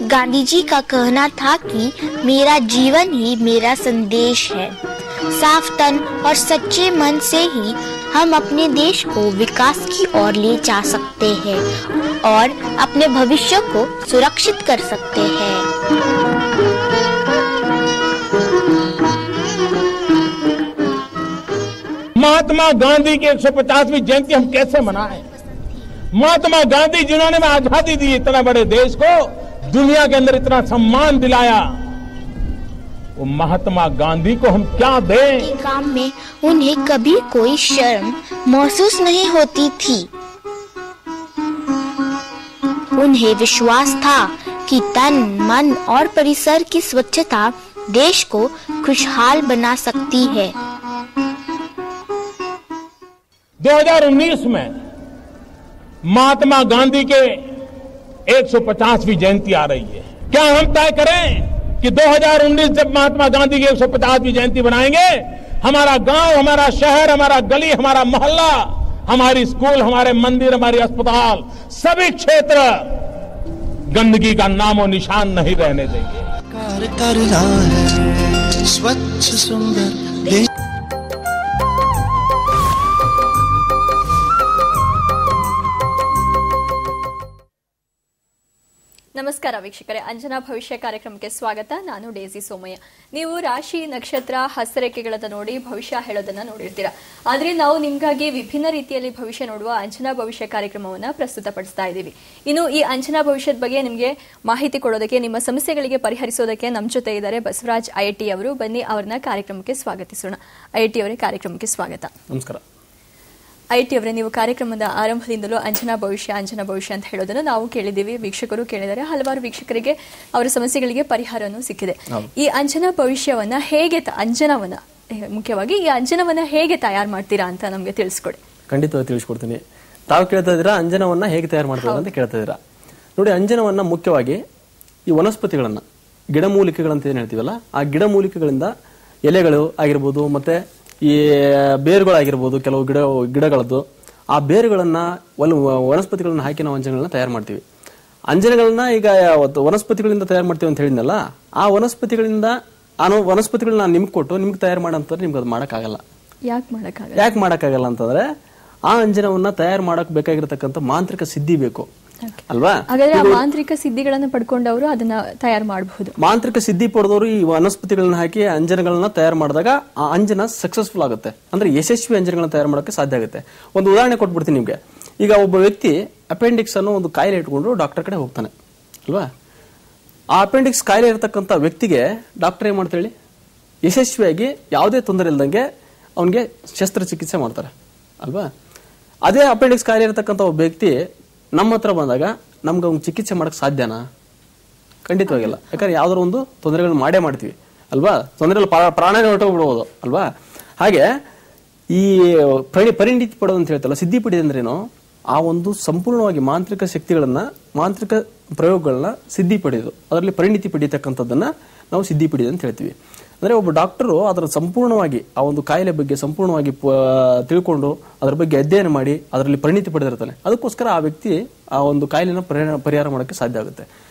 गांधी जी का कहना था कि मेरा जीवन ही मेरा संदेश है। साफ तन और सच्चे मन से ही हम अपने देश को विकास की ओर ले जा सकते हैं और अपने भविष्य को सुरक्षित कर सकते हैं। महात्मा गांधी की 150वीं जयंती हम कैसे मनाएं? महात्मा गांधी जिन्होंने हमें आजादी दी, इतना बड़े देश को दुनिया के अंदर इतना सम्मान दिलाया, वो महात्मा गांधी को हम क्या दें? के काम में उन्हें कभी कोई शर्म महसूस नहीं होती थी। उन्हें विश्वास था कि तन, मन और परिसर की स्वच्छता देश को खुशहाल बना सकती है। 2019 में महात्मा गांधी के 150वीं जयंती आ रही है। क्या हम तय करें कि 2019 जब महात्मा गांधी की 150वीं जयंती बनाएंगे, हमारा गांव, हमारा शहर, हमारा गली, हमारा मोहल्ला, हमारी स्कूल, हमारे मंदिर, हमारे अस्पताल, सभी क्षेत्र गंदगी का नामो निशान नहीं रहने देंगे। करना है स्वच्छ सुंदर देश। ನಮಸ್ಕಾರ ವೀಕ್ಷಕರೇ, ಅಂಜನಾ ಭವಿಷ್ಯ ಕಾರ್ಯಕ್ರಮಕ್ಕೆ ಸ್ವಾಗತ. ನಾನು ಡೇಸಿ ಸೋಮಯ್ಯ. ನೀವು ರಾಶಿ, ನಕ್ಷತ್ರ, ಹಸ್ತರೇಖೆಗಳನ್ನು ನೋಡಿ ಭವಿಷ್ಯ ಹೇಳೋದನ್ನ ನೋಡಿರ್ತೀರಾ. ಆದ್ರೆ ನಾವು ನಿಮ್ಗಾಗಿ ವಿಭಿನ್ನ ರೀತಿಯಲ್ಲಿ ಭವಿಷ್ಯ ನೋಡುವ ಅಂಜನಾ ಭವಿಷ್ಯ ಕಾರ್ಯಕ್ರಮವನ್ನ ಪ್ರಸ್ತುತಪಡಿಸ್ತಾ ಇದ್ದೀವಿ. ಇನ್ನು ಈ ಅಂಜನಾ ಭವಿಷ್ಯದ ಬಗ್ಗೆ ನಿಮಗೆ ಮಾಹಿತಿ ಕೊಡೋದಕ್ಕೆ, ನಿಮ್ಮ ಸಮಸ್ಯೆಗಳಿಗೆ ಪರಿಹರಿಸೋದಕ್ಕೆ ನಮ್ಮ ಜೊತೆ ಇದ್ದಾರೆ ಬಸವರಾಜ್ ಐಟಿ ಅವರು. ಬನ್ನಿ ಅವರನ್ನ ಕಾರ್ಯಕ್ರಮಕ್ಕೆ ಸ್ವಾಗತಿಸೋಣ. ಐಟಿ ಅವರೇ, ಕಾರ್ಯಕ್ರಮಕ್ಕೆ ಸ್ವಾಗತ. ನಮಸ್ಕಾರ. ಐಟಿ ಅವರೇ, ನೀವು ಕಾರ್ಯಕ್ರಮದ ಆರಂಭದಿಂದಲೂ ಅಂಜನಾ ಭವಿಷ್ಯ ಅಂತ ಹೇಳೋದನ್ನು ನಾವು ಕೇಳಿದ್ದೀವಿ, ವೀಕ್ಷಕರು ಕೇಳಿದ್ದಾರೆ. ಹಲವಾರು ವೀಕ್ಷಕರಿಗೆ ಅವರ ಸಮಸ್ಯೆಗಳಿಗೆ ಪರಿಹಾರನೂ ಸಿಕ್ಕಿದೆ. ಈ ಅಂಜನಾ ಭವಿಷ್ಯವನ್ನ ಹೇಗೆ ಮುಖ್ಯವಾಗಿ ಈ ಅಂಜನವನ್ನ ಹೇಗೆ ತಯಾರು ಮಾಡ್ತೀರಾ ಅಂತ ನಮ್ಗೆ ತಿಳಿಸ್ಕೊಡಿ. ಖಂಡಿತವಾಗಿ ತಿಳಿಸ್ಕೊಡ್ತೀನಿ. ತಾವು ಕೇಳ್ತಾ ಇದ್ದೀರಾ ಅಂಜನವನ್ನ ಹೇಗೆ ತಯಾರು ಮಾಡ್ತೀರಾ ಅಂತ ಕೇಳ್ತಾ ಇದ್ದೀರಾ. ನೋಡಿ, ಅಂಜನವನ್ನ ಮುಖ್ಯವಾಗಿ ಈ ವನಸ್ಪತಿಗಳನ್ನ, ಗಿಡಮೂಲಿಕೆಗಳಂತ ಏನ್ ಹೇಳ್ತೀವಲ್ಲ, ಆ ಗಿಡಮೂಲಿಕೆಗಳಿಂದ ಎಲೆಗಳು ಆಗಿರ್ಬೋದು, ಮತ್ತೆ ಈ ಬೇರುಗಳಾಗಿರ್ಬೋದು, ಕೆಲವು ಗಿಡಗಳದ್ದು ಆ ಬೇರುಗಳನ್ನ ವನಸ್ಪತಿಗಳನ್ನ ಹಾಕಿ ನಾವು ಅಂಜನಗಳನ್ನ ತಯಾರು ಮಾಡ್ತೀವಿ. ಅಂಜನಗಳನ್ನ ಈಗ ವನಸ್ಪತಿಗಳಿಂದ ತಯಾರು ಮಾಡ್ತೀವಿ ಅಂತ ಹೇಳಿದ್ನಲ್ಲ, ಆ ವನಸ್ಪತಿಗಳನ್ನ ನಿಮ್ಗೆ ಕೊಟ್ಟು ನಿಮ್ಗೆ ತಯಾರು ಮಾಡಂತಂದ್ರೆ ನಿಮ್ಗೆ ಅದು ಮಾಡಕ್ಕಾಗಲ್ಲ. ಯಾಕೆ ಮಾಡಕ್ಕಾಗಲ್ಲ ಅಂತಂದ್ರೆ, ಆ ಅಂಜನವನ್ನ ತಯಾರು ಮಾಡಕ್ ಬೇಕಾಗಿರತಕ್ಕಂಥ ಮಾಂತ್ರಿಕ ಸಿದ್ಧಿ ಬೇಕು ಅಲ್ವಾ? ಹಾಗಾದ್ರೆ ಆ ಮಾಂತ್ರಿಕ ಸಿದ್ಧಿಗಳನ್ನ ಪಡ್ಕೊಂಡವರು ಅದನ್ನ ತಯಾರು ಮಾಡಬಹುದು. ಮಾಂತ್ರಿಕ ಸಿದ್ಧಿ ಪಡೆದವರು ಈ ವನಸ್ಪತಿಗಳನ್ನ ಹಾಕಿ ಅಂಜನಗಳನ್ನ ತಯಾರು ಮಾಡಿದಾಗ ಆ ಅಂಜನ ಸಕ್ಸಸ್ಫುಲ್ ಆಗುತ್ತೆ, ಅಂದ್ರೆ ಯಶಸ್ವಿ ಅಂಜನಗಳನ್ನ ತಯಾರು ಮಾಡೋಕೆ ಸಾಧ್ಯ ಆಗುತ್ತೆ. ಒಂದು ಉದಾಹರಣೆ ಕೊಟ್ಬಿಡ್ತೀನಿ ನಿಮ್ಗೆ. ಈಗ ಒಬ್ಬ ವ್ಯಕ್ತಿ ಅಪೆಂಡಿಕ್ಸ್ ಅನ್ನೋ ಒಂದು ಕಾಯಿಲೆ ಇಟ್ಕೊಂಡು ಡಾಕ್ಟರ್ ಕಡೆ ಹೋಗ್ತಾನೆ ಅಲ್ವಾ? ಆ ಅಪೆಂಡಿಕ್ಸ್ ಕಾಯಿಲೆ ಇರತಕ್ಕಂಥ ವ್ಯಕ್ತಿಗೆ ಡಾಕ್ಟರ್ ಏನ್ ಮಾಡ್ತಾ ಹೇಳಿ, ಯಶಸ್ವಿಯಾಗಿ ಯಾವುದೇ ತೊಂದರೆ ಇಲ್ದಂಗೆ ಅವನಿಗೆ ಶಸ್ತ್ರಚಿಕಿತ್ಸೆ ಮಾಡ್ತಾರೆ ಅಲ್ವಾ? ಅದೇ ಅಪೆಂಡಿಕ್ಸ್ ಕಾಯಿಲೆ ಇರತಕ್ಕಂಥ ಒಬ್ಬ ವ್ಯಕ್ತಿ ನಮ್ಮ ಹತ್ರ ಬಂದಾಗ ನಮ್ಗೆ ಅವ್ನು ಚಿಕಿತ್ಸೆ ಮಾಡಕ್ ಸಾಧ್ಯನಾ? ಖಂಡಿತವಾಗಿಲ್ಲ. ಯಾಕಂದ್ರೆ ಯಾವ್ದಾದ್ರು ಒಂದು ತೊಂದರೆಗಳನ್ನ ಮಾಡೇ ಮಾಡ್ತೀವಿ ಅಲ್ವಾ? ತೊಂದರೆ ಪ್ರಾಣನೇ ಹೊರಟೋಗ್ಬಿಡ್ಬೋದು ಅಲ್ವಾ? ಹಾಗೆ ಈ ಪರಿಣಿತಿ ಪಡೋದು ಅಂತ ಹೇಳ್ತಲ್ಲ, ಸಿದ್ಧಿ ಪಡೆಯೋದು ಅಂದ್ರೇನು, ಆ ಒಂದು ಸಂಪೂರ್ಣವಾಗಿ ಮಾಂತ್ರಿಕ ಶಕ್ತಿಗಳನ್ನ, ಮಾಂತ್ರಿಕ ಪ್ರಯೋಗಗಳನ್ನ ಸಿದ್ಧಿ ಪಡೆಯೋದು, ಅದರಲ್ಲಿ ಪರಿಣಿತಿ ಪಡೆಯತಕ್ಕಂಥದ್ದನ್ನ ನಾವು ಸಿದ್ಧಿ ಪಡೆಯೋದು ಅಂತ ಹೇಳ್ತೀವಿ. ಅಂದ್ರೆ ಒಬ್ಬ ಡಾಕ್ಟರು ಅದರ ಸಂಪೂರ್ಣವಾಗಿ ಆ ಒಂದು ಕಾಯಿಲೆ ಬಗ್ಗೆ ಸಂಪೂರ್ಣವಾಗಿ ತಿಳ್ಕೊಂಡು ಅದರ ಬಗ್ಗೆ ಅಧ್ಯಯನ ಮಾಡಿ ಅದರಲ್ಲಿ ಪರಿಣಿತಿ ಪಡೆದಿರ್ತಾನೆ. ಅದಕ್ಕೋಸ್ಕರ ಆ ವ್ಯಕ್ತಿ ಆ ಒಂದು ಕಾಯಿಲೆನ ಪರಿಹಾರ ಮಾಡೋಕ್ಕೆ ಸಾಧ್ಯ ಆಗುತ್ತೆ.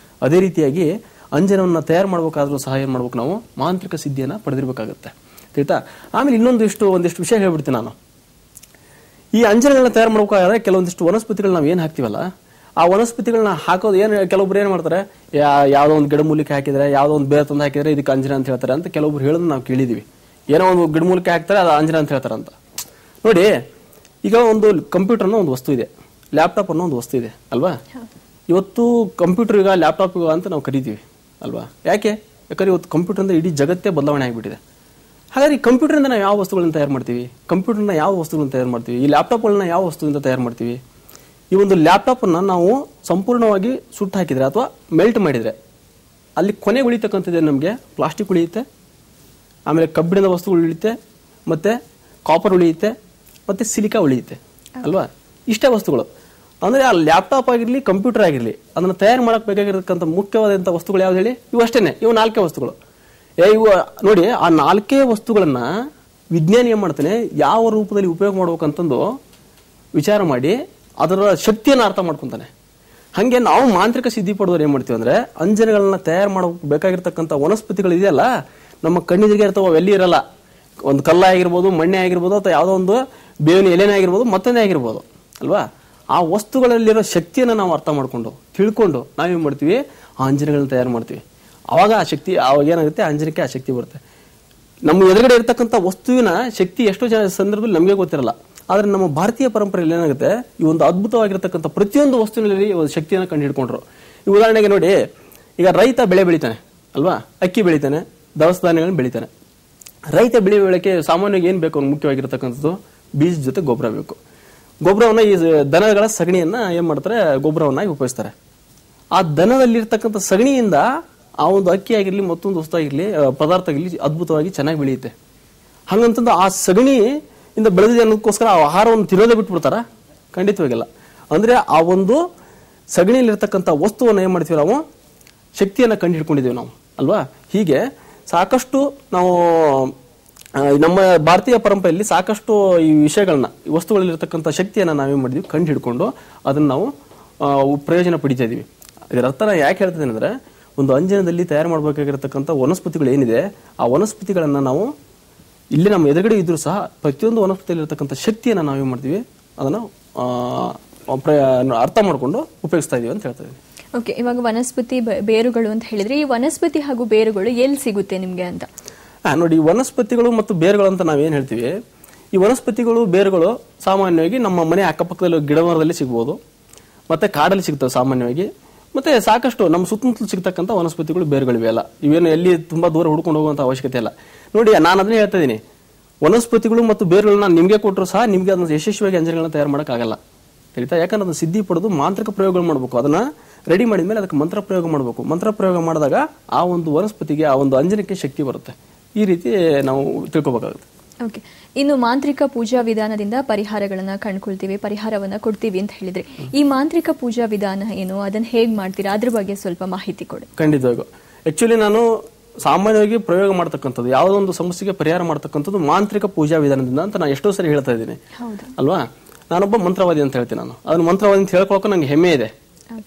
ಅದೇ ರೀತಿಯಾಗಿ ಅಂಜನವನ್ನ ತಯಾರು ಮಾಡ್ಬೇಕಾದ್ರೂ ಸಹ ಏನ್ ಮಾಡ್ಬೇಕು, ನಾವು ಮಾಂತ್ರಿಕ ಸಿದ್ಧಿಯನ್ನ ಪಡೆದಿರ್ಬೇಕಾಗತ್ತೆ. ತಿಳಿತಾ? ಆಮೇಲೆ ಒಂದಿಷ್ಟು ವಿಷಯ ಹೇಳ್ಬಿಡ್ತೀನಿ ನಾನು. ಈ ಅಂಜನಗಳನ್ನ ತಯಾರು ಮಾಡ್ಬೇಕಾದ್ರೆ ಕೆಲವೊಂದಿಷ್ಟು ವನಸ್ಪತಿಗಳು ನಾವು ಏನ್ ಹಾಕ್ತಿವಲ್ಲ, ಆ ವನಸ್ಪತಿಗಳನ್ನ ಹಾಕೋದು ಕೆಲವೊಬ್ರು ಏನ್ ಮಾಡ್ತಾರೆ, ಯಾವ್ದೋ ಒಂದು ಗಿಡಮೂಲಿಕೆ ಹಾಕಿದ್ರೆ, ಯಾವ್ದೋ ಒಂದು ಬೇರೆ ತಂದು ಹಾಕಿದ್ರೆ ಇದಕ್ಕೆ ಅಂಜನ ಅಂತ ಹೇಳ್ತಾರೆ ಅಂತ ಕೆಲವೊಬ್ರು ಹೇಳೋದು ನಾವು ಕೇಳಿದೀವಿ. ಏನೋ ಒಂದು ಗಿಡಮೂಲಿಕೆ ಹಾಕ್ತಾರೆ, ಅದು ಅಂಜನ ಅಂತ ಹೇಳ್ತಾರೆ ಅಂತ. ನೋಡಿ, ಈಗ ಒಂದು ಕಂಪ್ಯೂಟರ್ ಅನ್ನೋ ಒಂದು ವಸ್ತು ಇದೆ, ಲ್ಯಾಪ್ಟಾಪ್ ಅನ್ನೋ ಒಂದು ವಸ್ತು ಇದೆ ಅಲ್ವಾ? ಇವತ್ತು ಕಂಪ್ಯೂಟರ್ ಯುಗ, ಲ್ಯಾಪ್ಟಾಪ್ ಯುಗ ಅಂತ ನಾವು ಕರಿತೀವಿ ಅಲ್ವಾ? ಯಾಕಂದ್ರೆ ಇವತ್ತು ಕಂಪ್ಯೂಟರ್ ಇಂದ ಇಡೀ ಜಗತ್ತೇ ಬದಲಾವಣೆ ಆಗಿಬಿಟ್ಟಿದೆ. ಹಾಗಾದ್ರೆ ಈ ಕಂಪ್ಯೂಟರ್ ಇಂದ ನಾವು ಯಾವ ವಸ್ತುಗಳನ್ನ ತಯಾರು ಮಾಡ್ತೀವಿ? ಕಂಪ್ಯೂಟರ್ನ ಯಾವ ವಸ್ತುಗಳನ್ನ ತಯಾರು ಮಾಡ್ತೀವಿ? ಈ ಲ್ಯಾಪ್ಟಾಪ್ಗಳನ್ನ ಯಾವ ವಸ್ತುವಿಂದ ತಯಾರು ಮಾಡ್ತೀವಿ? ಈ ಒಂದು ಲ್ಯಾಪ್ಟಾಪ್ ಅನ್ನ ನಾವು ಸಂಪೂರ್ಣವಾಗಿ ಸುಟ್ಟು ಹಾಕಿದ್ರೆ ಅಥವಾ ಮೆಲ್ಟ್ ಮಾಡಿದ್ರೆ ಅಲ್ಲಿ ಕೊನೆ ಉಳಿತಕ್ಕಂಥದ್ದು ನಮಗೆ ಪ್ಲಾಸ್ಟಿಕ್ ಉಳಿಯುತ್ತೆ, ಆಮೇಲೆ ಕಬ್ಬಿಣದ ವಸ್ತುಗಳು ಉಳಿಯುತ್ತೆ, ಮತ್ತೆ ಕಾಪರ್ ಉಳಿಯುತ್ತೆ, ಮತ್ತೆ ಸಿಲಿಕಾ ಉಳಿಯುತ್ತೆ ಅಲ್ವಾ? ಇಷ್ಟೇ ವಸ್ತುಗಳು. ಅಂದ್ರೆ ಆ ಲ್ಯಾಪ್ಟಾಪ್ ಆಗಿರ್ಲಿ, ಕಂಪ್ಯೂಟರ್ ಆಗಿರ್ಲಿ, ಅದನ್ನ ತಯಾರು ಮಾಡಕ್ ಬೇಕಾಗಿರತಕ್ಕಂಥ ಮುಖ್ಯವಾದಂಥ ವಸ್ತುಗಳು ಯಾವ್ದು ಹೇಳಿ? ಇವು ಅಷ್ಟೇನೆ, ಇವು 4 ವಸ್ತುಗಳು. ಇವು ನೋಡಿ, ಆ 4 ವಸ್ತುಗಳನ್ನ ವಿಜ್ಞಾನಿ ಏನ್ ಮಾಡ್ತಾನೆ, ಯಾವ ರೂಪದಲ್ಲಿ ಉಪಯೋಗ ಮಾಡ್ಬೇಕಂತಂದು ವಿಚಾರ ಮಾಡಿ ಅದರ ಶಕ್ತಿಯನ್ನು ಅರ್ಥ ಮಾಡ್ಕೊಂತಾನೆ. ಹಂಗೆ ನಾವು ಮಾಂತ್ರಿಕ ಸಿದ್ಧಿ ಪಡೆದವ್ರು ಏನ್ ಮಾಡ್ತೀವಿ ಅಂದ್ರೆ ಅಂಜನಗಳನ್ನ ತಯಾರು ಮಾಡಬೇಕಾಗಿರ್ತಕ್ಕಂಥ ವನಸ್ಪತಿಗಳು ಇದೆಯಲ್ಲ, ನಮ್ಮ ಕಣ್ಣಿಗೆ ಇರ್ತಾವ, ಅವೆಲ್ಲಿ ಇರಲ್ಲ. ಒಂದು ಕಲ್ಲ ಆಗಿರ್ಬೋದು, ಮಣ್ಣೆ ಆಗಿರ್ಬೋದು, ಅಥವಾ ಯಾವುದೋ ಒಂದು ಬೇವಿನ ಎಲೆನೇ ಆಗಿರ್ಬೋದು, ಮತ್ತೊಂದೇ ಆಗಿರ್ಬೋದು ಅಲ್ವಾ. ಆ ವಸ್ತುಗಳಲ್ಲಿರೋ ಶಕ್ತಿಯನ್ನು ನಾವು ಅರ್ಥ ಮಾಡ್ಕೊಂಡು ತಿಳ್ಕೊಂಡು ನಾವೇನ್ ಮಾಡ್ತೀವಿ, ಆ ಅಂಜನಗಳನ್ನ ತಯಾರು ಮಾಡ್ತೀವಿ. ಅವಾಗ ಆ ಶಕ್ತಿ, ಅವಾಗ ಏನಾಗುತ್ತೆ, ಅಂಜನಕ್ಕೆ ಆ ಶಕ್ತಿ ಬರುತ್ತೆ. ನಮ್ಮ ಎದುರುಗಡೆ ಇರತಕ್ಕಂಥ ವಸ್ತುವಿನ ಶಕ್ತಿ ಎಷ್ಟೋ ಸಂದರ್ಭದಲ್ಲಿ ನಮಗೆ ಗೊತ್ತಿರಲ್ಲ. ಆದ್ರೆ ನಮ್ಮ ಭಾರತೀಯ ಪರಂಪರೆಯಲ್ಲಿ ಏನಾಗುತ್ತೆ, ಈ ಒಂದು ಅದ್ಭುತವಾಗಿರ್ತಕ್ಕಂಥ ಪ್ರತಿಯೊಂದು ವಸ್ತುವಿನಲ್ಲಿ ಒಂದು ಶಕ್ತಿಯನ್ನು ಕಂಡು ಹಿಡ್ಕೊಂಡ್ರು. ಈ ಉದಾಹರಣೆಗೆ ನೋಡಿ, ಈಗ ರೈತ ಬೆಳೆ ಬೆಳಿತಾನೆ ಅಲ್ವಾ, ಅಕ್ಕಿ ಬೆಳಿತಾನೆ, ದವಸ ಧಾನ್ಯಗಳನ್ನ ಬೆಳಿತಾನೆ. ರೈತ ಬೆಳೆ ಬೆಳೆಕ್ಕೆ ಸಾಮಾನ್ಯವಾಗಿ ಏನ್ ಬೇಕು, ಮುಖ್ಯವಾಗಿರ್ತಕ್ಕಂಥದ್ದು ಬೀಜ ಜೊತೆ ಗೊಬ್ಬರ ಬೇಕು. ಗೊಬ್ಬರವನ್ನ ಈ ದನಗಳ ಸಗಣಿಯನ್ನ ಏನ್ ಮಾಡ್ತಾರೆ, ಗೊಬ್ಬರವನ್ನಾಗಿ ಉಪಯೋಗಿಸ್ತಾರೆ. ಆ ದನದಲ್ಲಿರ್ತಕ್ಕಂಥ ಸಗಣಿಯಿಂದ ಆ ಒಂದು ಅಕ್ಕಿ ಆಗಿರ್ಲಿ, ಮತ್ತೊಂದು ವಸ್ತು ಆಗಿರ್ಲಿ, ಪದಾರ್ಥ ಆಗಿರ್ಲಿ ಅದ್ಭುತವಾಗಿ ಚೆನ್ನಾಗಿ ಬೆಳೆಯುತ್ತೆ. ಹಂಗಂತಂದು ಆ ಸಗಣಿ ಇಂದ ಬೆಳೆದಿದೆ ಅನ್ನೋದಕ್ಕೋಸ್ಕರ ಆ ಆಹಾರವನ್ನು ತಿನ್ನೋದೇ ಬಿಟ್ಬಿಡ್ತಾರ? ಖಂಡಿತವಾಗಿಲ್ಲ. ಅಂದ್ರೆ ಆ ಒಂದು ಸಗಣಿಯಲ್ಲಿರ್ತಕ್ಕಂಥ ವಸ್ತುವನ್ನು ಏನ್ ಮಾಡ್ತೀವಿ, ನಾವು ಶಕ್ತಿಯನ್ನ ಕಂಡು ಹಿಡ್ಕೊಂಡಿದ್ದೀವಿ ನಾವು ಅಲ್ವಾ. ಹೀಗೆ ಸಾಕಷ್ಟು ನಾವು ನಮ್ಮ ಭಾರತೀಯ ಪರಂಪರೆಯಲ್ಲಿ ಸಾಕಷ್ಟು ಈ ವಿಷಯಗಳನ್ನ, ಈ ವಸ್ತುಗಳಲ್ಲಿರ್ತಕ್ಕಂಥ ಶಕ್ತಿಯನ್ನ ನಾವೇನ್ ಮಾಡಿದ್ವಿ, ಕಂಡು ಹಿಡ್ಕೊಂಡು ಅದನ್ನ ನಾವು ಪ್ರಯೋಜನ ಪಡಿತಾ ಇದೀವಿ. ಇದರ ಅರ್ಥ ಯಾಕೆ ಹೇಳ್ತಿದ್ದೇನೆ ಅಂದ್ರೆ, ಒಂದು ಅಂಜನದಲ್ಲಿ ತಯಾರು ಮಾಡಬೇಕಾಗಿರತಕ್ಕಂಥ ವನಸ್ಪತಿಗಳು ಏನಿದೆ, ಆ ವನಸ್ಪತಿಗಳನ್ನ ನಾವು ಇಲ್ಲಿ ನಮ್ಮ ಎದುರುಗಡೆ ಇದ್ರೂ ಸಹ ಪ್ರತಿಯೊಂದು ವನಸ್ಪತಿಯಲ್ಲಿರ್ತಕ್ಕಂಥ ಶಕ್ತಿಯನ್ನ ನಾವೇನ್ ಮಾಡ್ತೀವಿ, ಅದನ್ನ ಅರ್ಥ ಮಾಡ್ಕೊಂಡು ಉಪಯೋಗಿಸ್ತಾ ಇದೀವಿ ಅಂತ ಹೇಳ್ತಾ ಇದೀವಿ. ಓಕೆ, ಇವಾಗ ವನಸ್ಪತಿ ಬೇರುಗಳು ಅಂತ ಹೇಳಿದ್ರೆ, ಈ ವನಸ್ಪತಿ ಹಾಗೂ ಬೇರುಗಳು ಎಲ್ಲಿ ಸಿಗುತ್ತೆ ನಿಮ್ಗೆ ಅಂತ? ನೋಡಿ, ವನಸ್ಪತಿಗಳು ಮತ್ತು ಬೇರುಗಳು ಅಂತ ನಾವೇನ್ ಹೇಳ್ತೀವಿ, ಈ ವನಸ್ಪತಿಗಳು ಬೇರುಗಳು ಸಾಮಾನ್ಯವಾಗಿ ನಮ್ಮ ಮನೆ ಅಕ್ಕಪಕ್ಕದಲ್ಲಿ ಗಿಡಮರದಲ್ಲಿ ಸಿಗ್ಬೋದು, ಮತ್ತೆ ಕಾಡಲ್ಲಿ ಸಿಗ್ತವೆ ಸಾಮಾನ್ಯವಾಗಿ, ಮತ್ತೆ ಸಾಕಷ್ಟು ನಮ್ಮ ಸುತ್ತಮುತ್ತಲು ಸಿಗ್ತಕ್ಕಂಥ ವನಸ್ಪತಿಗಳು ಬೇರುಗಳಿವೆ ಅಲ್ಲ. ಇವೇನು ಎಲ್ಲಿ ತುಂಬಾ ದೂರ ಹುಡ್ಕೊಂಡು ಹೋಗುವಂತ ಅವಶ್ಯಕತೆ ಇಲ್ಲ. ನೋಡಿ, ನಾನು ಅದನ್ನೇ ಹೇಳ್ತಾ ಇದೀನಿ, ವನಸ್ಪತಿಗಳು ಮತ್ತು ಬೇರುಗಳನ್ನ ನಿಮ್ಗೆ ಕೊಟ್ಟರು ಸಹ ನಿಮ್ಗೆ ಅದನ್ನ ಯಶಸ್ವಿಯಾಗಿ ಅಂಜನಗಳನ್ನ ತಯಾರು ಮಾಡೋಕ್ಕಾಗಲ್ಲ, ತಿಳಿತಾ? ಯಾಕಂದ್ರೆ ಅದನ್ನ ಸಿದ್ಧಿ ಪಡೆದು ಮಾಂತ್ರಿಕ ಪ್ರಯೋಗಗಳು ಮಾಡಬೇಕು. ಅದನ್ನ ರೆಡಿ ಮಾಡಿದ್ಮೇಲೆ ಅದಕ್ಕೆ ಮಂತ್ರ ಪ್ರಯೋಗ ಮಾಡಬೇಕು. ಮಂತ್ರ ಪ್ರಯೋಗ ಮಾಡಿದಾಗ ಆ ಒಂದು ವನಸ್ಪತಿಗೆ, ಆ ಒಂದು ಅಂಜನಕ್ಕೆ ಶಕ್ತಿ ಬರುತ್ತೆ. ಈ ರೀತಿ ನಾವು ತಿಳ್ಕೊಬೇಕಾಗುತ್ತೆ. ಓಕೆ, ಇನ್ನು ಮಾಂತ್ರಿಕ ಪೂಜಾ ವಿಧಾನದಿಂದ ಪರಿಹಾರಗಳನ್ನ ಕಂಡುಕೊಳ್ತೀವಿ, ಪರಿಹಾರವನ್ನ ಕೊಡ್ತೀವಿ ಅಂತ ಹೇಳಿದ್ರೆ, ಈ ಮಾಂತ್ರಿಕ ಪೂಜಾ ವಿಧಾನ ಏನು, ಅದನ್ನ ಹೇಗ್ ಮಾಡ್ತೀರಾ, ಅದ್ರ ಬಗ್ಗೆ ಸ್ವಲ್ಪ ಮಾಹಿತಿ ಕೊಡಿ. ಖಂಡಿತವಾಗಿ. ಆಕ್ಚುಲಿ ನಾನು ಸಾಮಾನ್ಯವಾಗಿ ಪ್ರಯೋಗ ಮಾಡ್ತಕ್ಕಂಥದ್ದು, ಯಾವುದೋ ಒಂದು ಸಮಸ್ಯೆಗೆ ಪರಿಹಾರ ಮಾಡ್ತಕ್ಕಂಥದ್ದು ಮಾಂತ್ರಿಕ ಪೂಜಾ ವಿಧಾನದಿಂದ ಅಂತ ನಾನು ಎಷ್ಟೋ ಸರಿ ಹೇಳ್ತಾ ಇದ್ದೀನಿ ಅಲ್ವಾ. ನಾನೊಬ್ಬ ಮಂತ್ರವಾದಿ ಅಂತ ಹೇಳ್ತೀನಿ. ನಾನು ಅದನ್ನ ಮಂತ್ರವಾದಿ ಅಂತ ಹೇಳ್ಕೊಳಕ್ಕೆ ನಂಗೆ ಹೆಮ್ಮೆ ಇದೆ.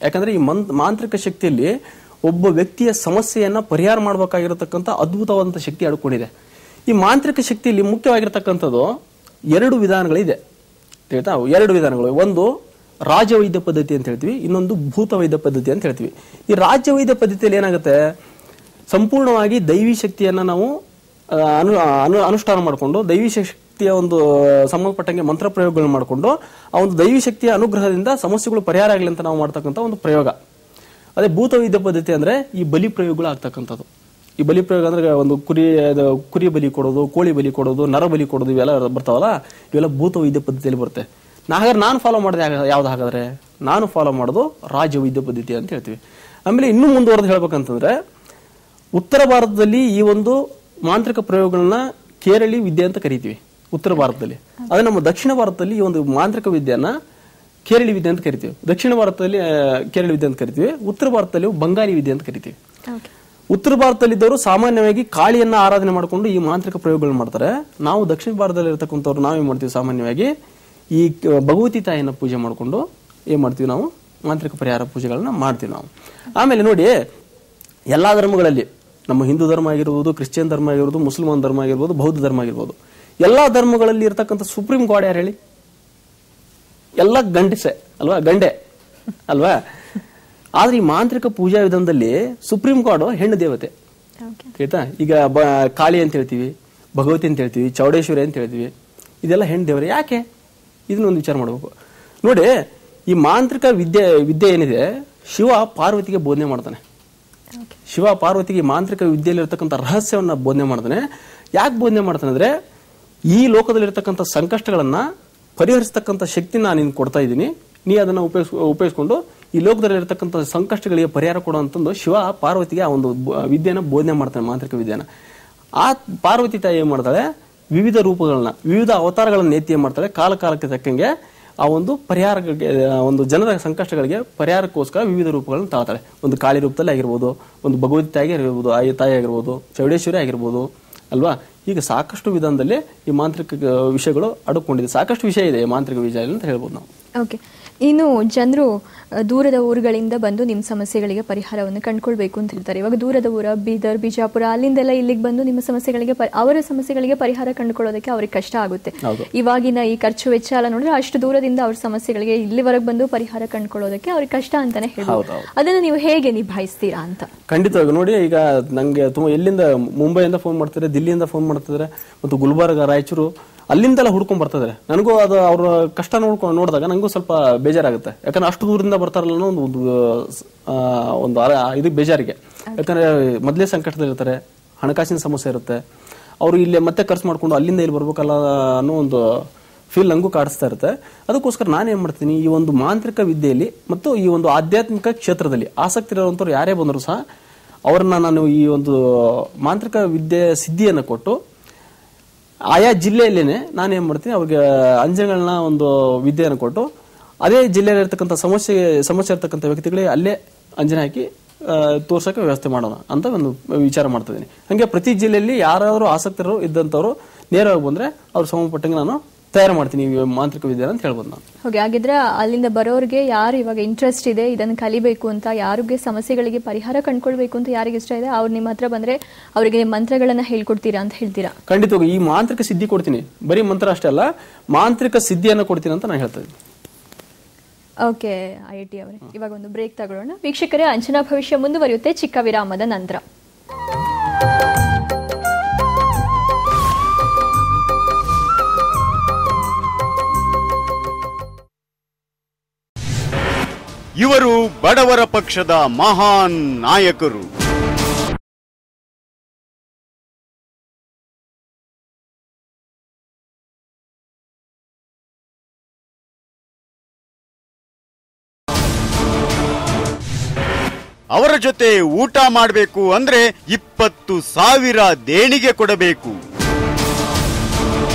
ಯಾಕಂದ್ರೆ ಈ ಮಾಂತ್ರಿಕ ಶಕ್ತಿಯಲ್ಲಿ ಒಬ್ಬ ವ್ಯಕ್ತಿಯ ಸಮಸ್ಯೆಯನ್ನ ಪರಿಹಾರ ಮಾಡಬೇಕಾಗಿರತಕ್ಕಂಥ ಅದ್ಭುತವಾದಂತಹ ಶಕ್ತಿ ಅಡ್ಕೊಂಡಿದೆ. ಈ ಮಾಂತ್ರಿಕ ಶಕ್ತಿಯಲ್ಲಿ ಮುಖ್ಯವಾಗಿರತಕ್ಕಂಥದ್ದು 2 ವಿಧಾನಗಳಿದೆ, ತಿಳಿತಾ? 2 ವಿಧಾನಗಳು. ಒಂದು ರಾಜವೈದ್ಯ ಪದ್ಧತಿ ಅಂತ ಹೇಳ್ತೀವಿ, ಇನ್ನೊಂದು ಭೂತವೈದ್ಯ ಪದ್ಧತಿ ಅಂತ ಹೇಳ್ತೀವಿ. ಈ ರಾಜವೈದ್ಯ ಪದ್ಧತಿಯಲ್ಲಿ ಏನಾಗುತ್ತೆ, ಸಂಪೂರ್ಣವಾಗಿ ದೈವಿ ಶಕ್ತಿಯನ್ನ ನಾವು ಅನುಷ್ಠಾನ ಮಾಡಿಕೊಂಡು, ದೈವಿ ಶಕ್ತಿಯ ಒಂದು ಸಂಬಂಧಪಟ್ಟಂಗೆ ಮಂತ್ರ ಪ್ರಯೋಗಗಳನ್ನು ಮಾಡಿಕೊಂಡು, ಆ ಒಂದು ದೈವಿ ಶಕ್ತಿಯ ಅನುಗ್ರಹದಿಂದ ಸಮಸ್ಯೆಗಳು ಪರಿಹಾರ ಆಗಲಿ ಅಂತ ನಾವು ಮಾಡ್ತಕ್ಕಂಥ ಒಂದು ಪ್ರಯೋಗ. ಅದೇ ಭೂತವೈದ್ಯ ಪದ್ಧತಿ ಅಂದ್ರೆ ಈ ಬಲಿ ಪ್ರಯೋಗಗಳು ಆಗ್ತಕ್ಕಂಥದ್ದು. ಈ ಬಲಿ ಪ್ರಯೋಗ ಅಂದ್ರೆ ಒಂದು ಕುರಿ ಬಲಿ ಕೊಡೋದು, ಕೋಳಿ ಬಲಿ ಕೊಡೋದು, ನರ ಬಲಿ ಕೊಡೋದು, ಇವೆಲ್ಲ ಬರ್ತಾವಲ್ಲ, ಇವೆಲ್ಲ ಭೂತವೈದ್ಯ ಪದ್ಧತಿಯಲ್ಲಿ ಬರುತ್ತೆ. ನಾನು ಫಾಲೋ ಮಾಡಿದೆ ಯಾವ್ದು? ಹಾಗಾದ್ರೆ ನಾನು ಫಾಲೋ ಮಾಡೋದು ರಾಜವೈದ್ಯ ಪದ್ಧತಿ ಅಂತ ಹೇಳ್ತೀವಿ. ಆಮೇಲೆ ಇನ್ನೂ ಮುಂದುವರೆದು ಹೇಳ್ಬೇಕಂತಂದ್ರೆ, ಉತ್ತರ ಭಾರತದಲ್ಲಿ ಈ ಒಂದು ಮಾಂತ್ರಿಕ ಪ್ರಯೋಗಗಳನ್ನ ಕೇರಳಿ ವಿದ್ಯೆ ಅಂತ ಕರಿತೀವಿ ಉತ್ತರ ಭಾರತದಲ್ಲಿ. ಅದೇ ನಮ್ಮ ದಕ್ಷಿಣ ಭಾರತದಲ್ಲಿ ಈ ಒಂದು ಮಾಂತ್ರಿಕ ವಿದ್ಯೆಯನ್ನ ಕೇರಳಿ ವಿದ್ಯೆ ಅಂತ ಕರಿತೀವಿ. ದಕ್ಷಿಣ ಭಾರತದಲ್ಲಿ ಕೇರಳಿ ವಿದ್ಯೆ ಅಂತ ಕರಿತೀವಿ, ಉತ್ತರ ಭಾರತದಲ್ಲಿ ಬಂಗಾಳಿ ವಿದ್ಯೆ ಅಂತ ಕರಿತೀವಿ. ಉತ್ತರ ಭಾರತದಲ್ಲಿದ್ದವರು ಸಾಮಾನ್ಯವಾಗಿ ಕಾಳಿಯನ್ನ ಆರಾಧನೆ ಮಾಡಿಕೊಂಡು ಈ ಮಾಂತ್ರಿಕ ಪ್ರಯೋಗಗಳನ್ನ ಮಾಡ್ತಾರೆ. ನಾವು ದಕ್ಷಿಣ ಭಾರತದಲ್ಲಿ ಇರತಕ್ಕಂಥವ್ರು ನಾವೇನ್ ಮಾಡ್ತೀವಿ, ಸಾಮಾನ್ಯವಾಗಿ ಈ ಭಗವತಿ ತಾಯಿಯನ್ನ ಪೂಜೆ ಮಾಡಿಕೊಂಡು ಏನ್ ಮಾಡ್ತೀವಿ, ನಾವು ಮಾಂತ್ರಿಕ ಪರಿಹಾರ ಪೂಜೆಗಳನ್ನ ಮಾಡ್ತೀವಿ ನಾವು. ಆಮೇಲೆ ನೋಡಿ, ಎಲ್ಲಾ ಧರ್ಮಗಳಲ್ಲಿ, ನಮ್ಮ ಹಿಂದೂ ಧರ್ಮ ಆಗಿರ್ಬೋದು, ಕ್ರಿಶ್ಚಿಯನ್ ಧರ್ಮ ಆಗಿರ್ಬೋದು, ಮುಸಲ್ಮಾನ್ ಧರ್ಮ ಆಗಿರ್ಬೋದು, ಬೌದ್ಧ ಧರ್ಮ ಆಗಿರ್ಬೋದು, ಎಲ್ಲಾ ಧರ್ಮಗಳಲ್ಲಿ ಇರತಕ್ಕಂಥ ಸುಪ್ರೀಂ ಗಾಡ್ ಯಾರು ಹೇಳಿ? ಎಲ್ಲ ಗಂಡಸೆ ಅಲ್ವಾ, ಗಂಡೆ ಅಲ್ವಾ. ಆದ್ರೆ ಈ ಮಾಂತ್ರಿಕ ಪೂಜಾ ವಿಧಾನದಲ್ಲಿ ಸುಪ್ರೀಂ ಗಾಡ್ ಹೆಣ್ಣು ದೇವತೆ, ಆಯ್ತಾ? ಈಗ ಕಾಳಿ ಅಂತ ಹೇಳ್ತೀವಿ, ಭಗವತಿ ಅಂತ ಹೇಳ್ತೀವಿ, ಚೌಡೇಶ್ವರಿ ಅಂತ ಹೇಳ್ತೀವಿ, ಇದೆಲ್ಲ ಹೆಣ್ಣು ದೇವರೇ. ಯಾಕೆ? ಇದನ್ನೊಂದು ವಿಚಾರ ಮಾಡಬೇಕು. ನೋಡಿ, ಈ ಮಾಂತ್ರಿಕ ವಿದ್ಯೆ ಏನಿದೆ, ಶಿವ ಪಾರ್ವತಿಗೆ ಬೋಧನೆ ಮಾಡ್ತಾನೆ. ಶಿವ ಪಾರ್ವತಿಗೆ ಮಾಂತ್ರಿಕ ವಿದ್ಯೆಯಲ್ಲಿ ಇರತಕ್ಕಂಥ ರಹಸ್ಯವನ್ನ ಬೋಧನೆ ಮಾಡ್ತಾನೆ. ಯಾಕೆ ಬೋಧನೆ ಮಾಡ್ತಾನೆ ಅಂದ್ರೆ, ಈ ಲೋಕದಲ್ಲಿರ್ತಕ್ಕಂಥ ಸಂಕಷ್ಟಗಳನ್ನ ಪರಿಹರಿಸತಕ್ಕಂಥ ಶಕ್ತಿ ನಾನು ನಿನ್ ಕೊಡ್ತಾ ಇದ್ದೀನಿ, ನೀ ಅದನ್ನ ಉಪಯೋಗಿಸ್ಕೊಂಡು ಈ ಲೋಕದಲ್ಲಿ ಇರತಕ್ಕಂಥ ಸಂಕಷ್ಟಗಳಿಗೆ ಪರಿಹಾರ ಕೊಡುವಂತಂದು ಶಿವ ಪಾರ್ವತಿಗೆ ಆ ಒಂದು ವಿದ್ಯೆನ ಬೋಧನೆ ಮಾಡ್ತಾನೆ, ಮಾಂತ್ರಿಕ ವಿದ್ಯೆನ. ಆ ಪಾರ್ವತಿ ತಾಯಿ ಏನ್ ಮಾಡ್ತಾಳೆ, ವಿವಿಧ ರೂಪಗಳನ್ನ, ವಿವಿಧ ಅವತಾರಗಳನ್ನ ನೇತಿ ಮಾಡ್ತಾಳೆ. ಕಾಲಕ್ಕೆ ತಕ್ಕಂಗೆ ಆ ಒಂದು ಪರಿಹಾರಗಳಿಗೆ, ಒಂದು ಜನರ ಸಂಕಷ್ಟಗಳಿಗೆ ಪರಿಹಾರಕ್ಕೋಸ್ಕರ ವಿವಿಧ ರೂಪಗಳನ್ನು ತಾಳ್ತಾಳೆ. ಒಂದು ಕಾಳಿ ರೂಪದಲ್ಲಿ ಆಗಿರ್ಬೋದು, ಒಂದು ಭಗವತಿ ತಾಯಿ ಆಗಿರ್ಬೋದು, ತಾಯಿ ಆಗಿರ್ಬೋದು, ಚೌಡೇಶ್ವರಿ ಆಗಿರ್ಬೋದು ಅಲ್ವಾ. ಈಗ ಸಾಕಷ್ಟು ವಿಧಾನದಲ್ಲಿ ಈ ಮಾಂತ್ರಿಕ ವಿಷಯಗಳು ಅಡಕೊಂಡಿದೆ. ಸಾಕಷ್ಟು ವಿಷಯ ಇದೆ ಮಾಂತ್ರಿಕ ವಿಷಯ ಅಂತ ಹೇಳ್ಬೋದು ನಾವು. ಓಕೆ, ಇನ್ನು ಜನರು ದೂರದ ಊರುಗಳಿಂದ ಬಂದು ನಿಮ್ಮ ಸಮಸ್ಯೆಗಳಿಗೆ ಪರಿಹಾರವನ್ನು ಕಂಡುಕೊಳ್ಬೇಕು ಅಂತ ಹೇಳ್ತಾರೆ. ಇವಾಗ ದೂರದ ಊರ ಬೀದರ್, ಬಿಜಾಪುರ ಅಲ್ಲಿಂದೆಲ್ಲ ಇಲ್ಲಿಗೆ ಬಂದು ನಿಮ್ಮ ಸಮಸ್ಯೆಗಳಿಗೆ ಅವರ ಸಮಸ್ಯೆಗಳಿಗೆ ಪರಿಹಾರ ಕಂಡುಕೊಳ್ಳೋದಕ್ಕೆ ಅವ್ರಿಗೆ ಕಷ್ಟ ಆಗುತ್ತೆ. ಇವಾಗಿನ ಈ ಖರ್ಚು ವೆಚ್ಚ ಎಲ್ಲ ನೋಡಿದ್ರೆ ಅಷ್ಟು ದೂರದಿಂದ ಅವ್ರ ಸಮಸ್ಯೆಗಳಿಗೆ ಇಲ್ಲಿವರೆಗೆ ಬಂದು ಪರಿಹಾರ ಕಂಡುಕೊಳ್ಳೋದಕ್ಕೆ ಅವ್ರಿಗೆ ಕಷ್ಟ ಅಂತಾನೆ ಹೇಳ್ಬೋದು. ಅದನ್ನ ನೀವು ಹೇಗೆ ನಿಭಾಯಿಸ್ತೀರಾ ಅಂತ? ಖಂಡಿತವಾಗಿ ನೋಡಿ, ಈಗ ನಂಗೆ ತುಂಬಾ ಎಲ್ಲಿಂದ ಮುಂಬೈಯಿಂದ ಫೋನ್ ಮಾಡ್ತಾರೆ, ದಿಲ್ಲಿಯಿಂದ ಫೋನ್ ಮಾಡ್ತಿದ್ದಾರೆ, ಮತ್ತು ಗುಲ್ಬರ್ಗ, ರಾಯಚೂರು ಅಲ್ಲಿಂದೆಲ್ಲ ಹುಡ್ಕೊಂಡ್ ಬರ್ತಿದ್ದಾರೆ. ನನಗೂ ಅದು ಅವ್ರ ಕಷ್ಟ ನೋಡಿದಾಗ ನನಗೂ ಸ್ವಲ್ಪ ಬೇಜಾರಾಗುತ್ತೆ. ಯಾಕಂದ್ರೆ ಅಷ್ಟು ದೂರದಿಂದ ಬರ್ತಾರಲ್ಲ ಒಂದು ಇದು ಬೇಜಾರಿಗೆ. ಯಾಕಂದ್ರೆ ಮೊದಲೇ ಸಂಕಟದಲ್ಲಿರ್ತಾರೆ, ಹಣಕಾಸಿನ ಸಮಸ್ಯೆ ಇರುತ್ತೆ, ಅವರು ಇಲ್ಲಿ ಮತ್ತೆ ಖರ್ಚು ಮಾಡ್ಕೊಂಡು ಅಲ್ಲಿಂದ ಇಲ್ಲಿ ಬರ್ಬೇಕಲ್ಲ ಅನ್ನೋ ಒಂದು ಫೀಲ್ ನಂಗೂ ಕಾಡಿಸ್ತಾ ಇರುತ್ತೆ. ಅದಕ್ಕೋಸ್ಕರ ನಾನು ಏನ್ ಮಾಡ್ತೀನಿ, ಈ ಒಂದು ಮಾಂತ್ರಿಕ ವಿದ್ಯೆಯಲ್ಲಿ ಮತ್ತು ಈ ಒಂದು ಆಧ್ಯಾತ್ಮಿಕ ಕ್ಷೇತ್ರದಲ್ಲಿ ಆಸಕ್ತಿ ಇರುವಂತವ್ರು ಯಾರೇ ಬಂದರೂ ಸಹ ಅವ್ರನ್ನ ನಾನು ಈ ಒಂದು ಮಾಂತ್ರಿಕ ವಿದ್ಯೆ ಸಿದ್ಧಿಯನ್ನು ಕೊಟ್ಟು ಆಯಾ ಜಿಲ್ಲೆಯಲ್ಲೇನೆ ನಾನು ಏನ್ ಮಾಡ್ತೀನಿ, ಅವ್ರಿಗೆ ಅಂಜನಗಳನ್ನ ಒಂದು ವಿದ್ಯೆಯನ್ನು ಕೊಟ್ಟು ಅದೇ ಜಿಲ್ಲೆಯಲ್ಲಿ ಇರ್ತಕ್ಕಂಥ ಸಮಸ್ಯೆ ಇರ್ತಕ್ಕಂಥ ವ್ಯಕ್ತಿಗಳಿಗೆ ಅಲ್ಲೇ ಅಂಜನೆ ಹಾಕಿ ತೋರ್ಸಕ್ಕೆ ವ್ಯವಸ್ಥೆ ಮಾಡೋಣ ಅಂತ ಒಂದು ವಿಚಾರ ಮಾಡ್ತಿದ್ದೀನಿ. ಹಂಗೆ ಪ್ರತಿ ಜಿಲ್ಲೆಯಲ್ಲಿ ಯಾರಾದರೂ ಆಸಕ್ತರು ಇದ್ದಂಥವ್ರು ನೇರವಾಗಿ ಬಂದ್ರೆ ಅವ್ರು ಸಂಬಂಧಪಟ್ಟಂಗೆ ನಾನು ತಯಾರು ಮಾಡ್ತೀನಿ ಈ ಮಾಂತ್ರಿಕ ವಿದ್ಯೆ ಅಂತ ಹೇಳ್ಬೋದು ನಾನು. ಹಾಗಿದ್ರೆ ಅಲ್ಲಿಂದ ಬರೋರಿಗೆ ಯಾರು ಇವಾಗ ಇಂಟ್ರೆಸ್ಟ್ ಇದೆ ಇದನ್ನು ಕಲಿಬೇಕು ಅಂತ, ಯಾರಿಗೆ ಸಮಸ್ಯೆಗಳಿಗೆ ಪರಿಹಾರ ಕಂಡುಕೊಳ್ಬೇಕು ಅಂತ ಯಾರಿಗೆ ಇಷ್ಟ ಇದೆ ಅವ್ರು ನಿಮ್ಮ ಹತ್ರ ಬಂದ್ರೆ ಅವರಿಗೆ ಮಂತ್ರಗಳನ್ನ ಹೇಳ್ಕೊಡ್ತೀರಾ ಅಂತ ಹೇಳ್ತೀರಾ? ಖಂಡಿತವಾಗಿ ಈ ಮಾಂತ್ರಿಕ ಸಿದ್ಧಿ ಕೊಡ್ತೀನಿ. ಬರೀ ಮಂತ್ರ ಅಷ್ಟೇ ಅಲ್ಲ, ಮಾಂತ್ರಿಕ ಸಿದ್ಧಿಯನ್ನು ಕೊಡ್ತೀನಿ ಅಂತ ನಾನು ಹೇಳ್ತಾ ಇದ್ದೀನಿ. ಓಕೆ IIT ಅವರೇ, ಇವಾಗ ಒಂದು ಬ್ರೇಕ್ ತಗೊಳ್ಳೋಣ. ವೀಕ್ಷಕರೇ, ಅಂಜನಾ ಭವಿಷ್ಯ ಮುಂದುವರಿಯುತ್ತೆ ಚಿಕ್ಕ ವಿರಾಮದ ನಂತರ. ಇವರು ಬಡವರ ಪಕ್ಷದ ಮಹಾನ್ ನಾಯಕರು. ಅವರ ಜೊತೆ ಊಟ ಮಾಡಬೇಕು ಅಂದ್ರೆ 20,000 ದೇಣಿಗೆ ಕೊಡಬೇಕು.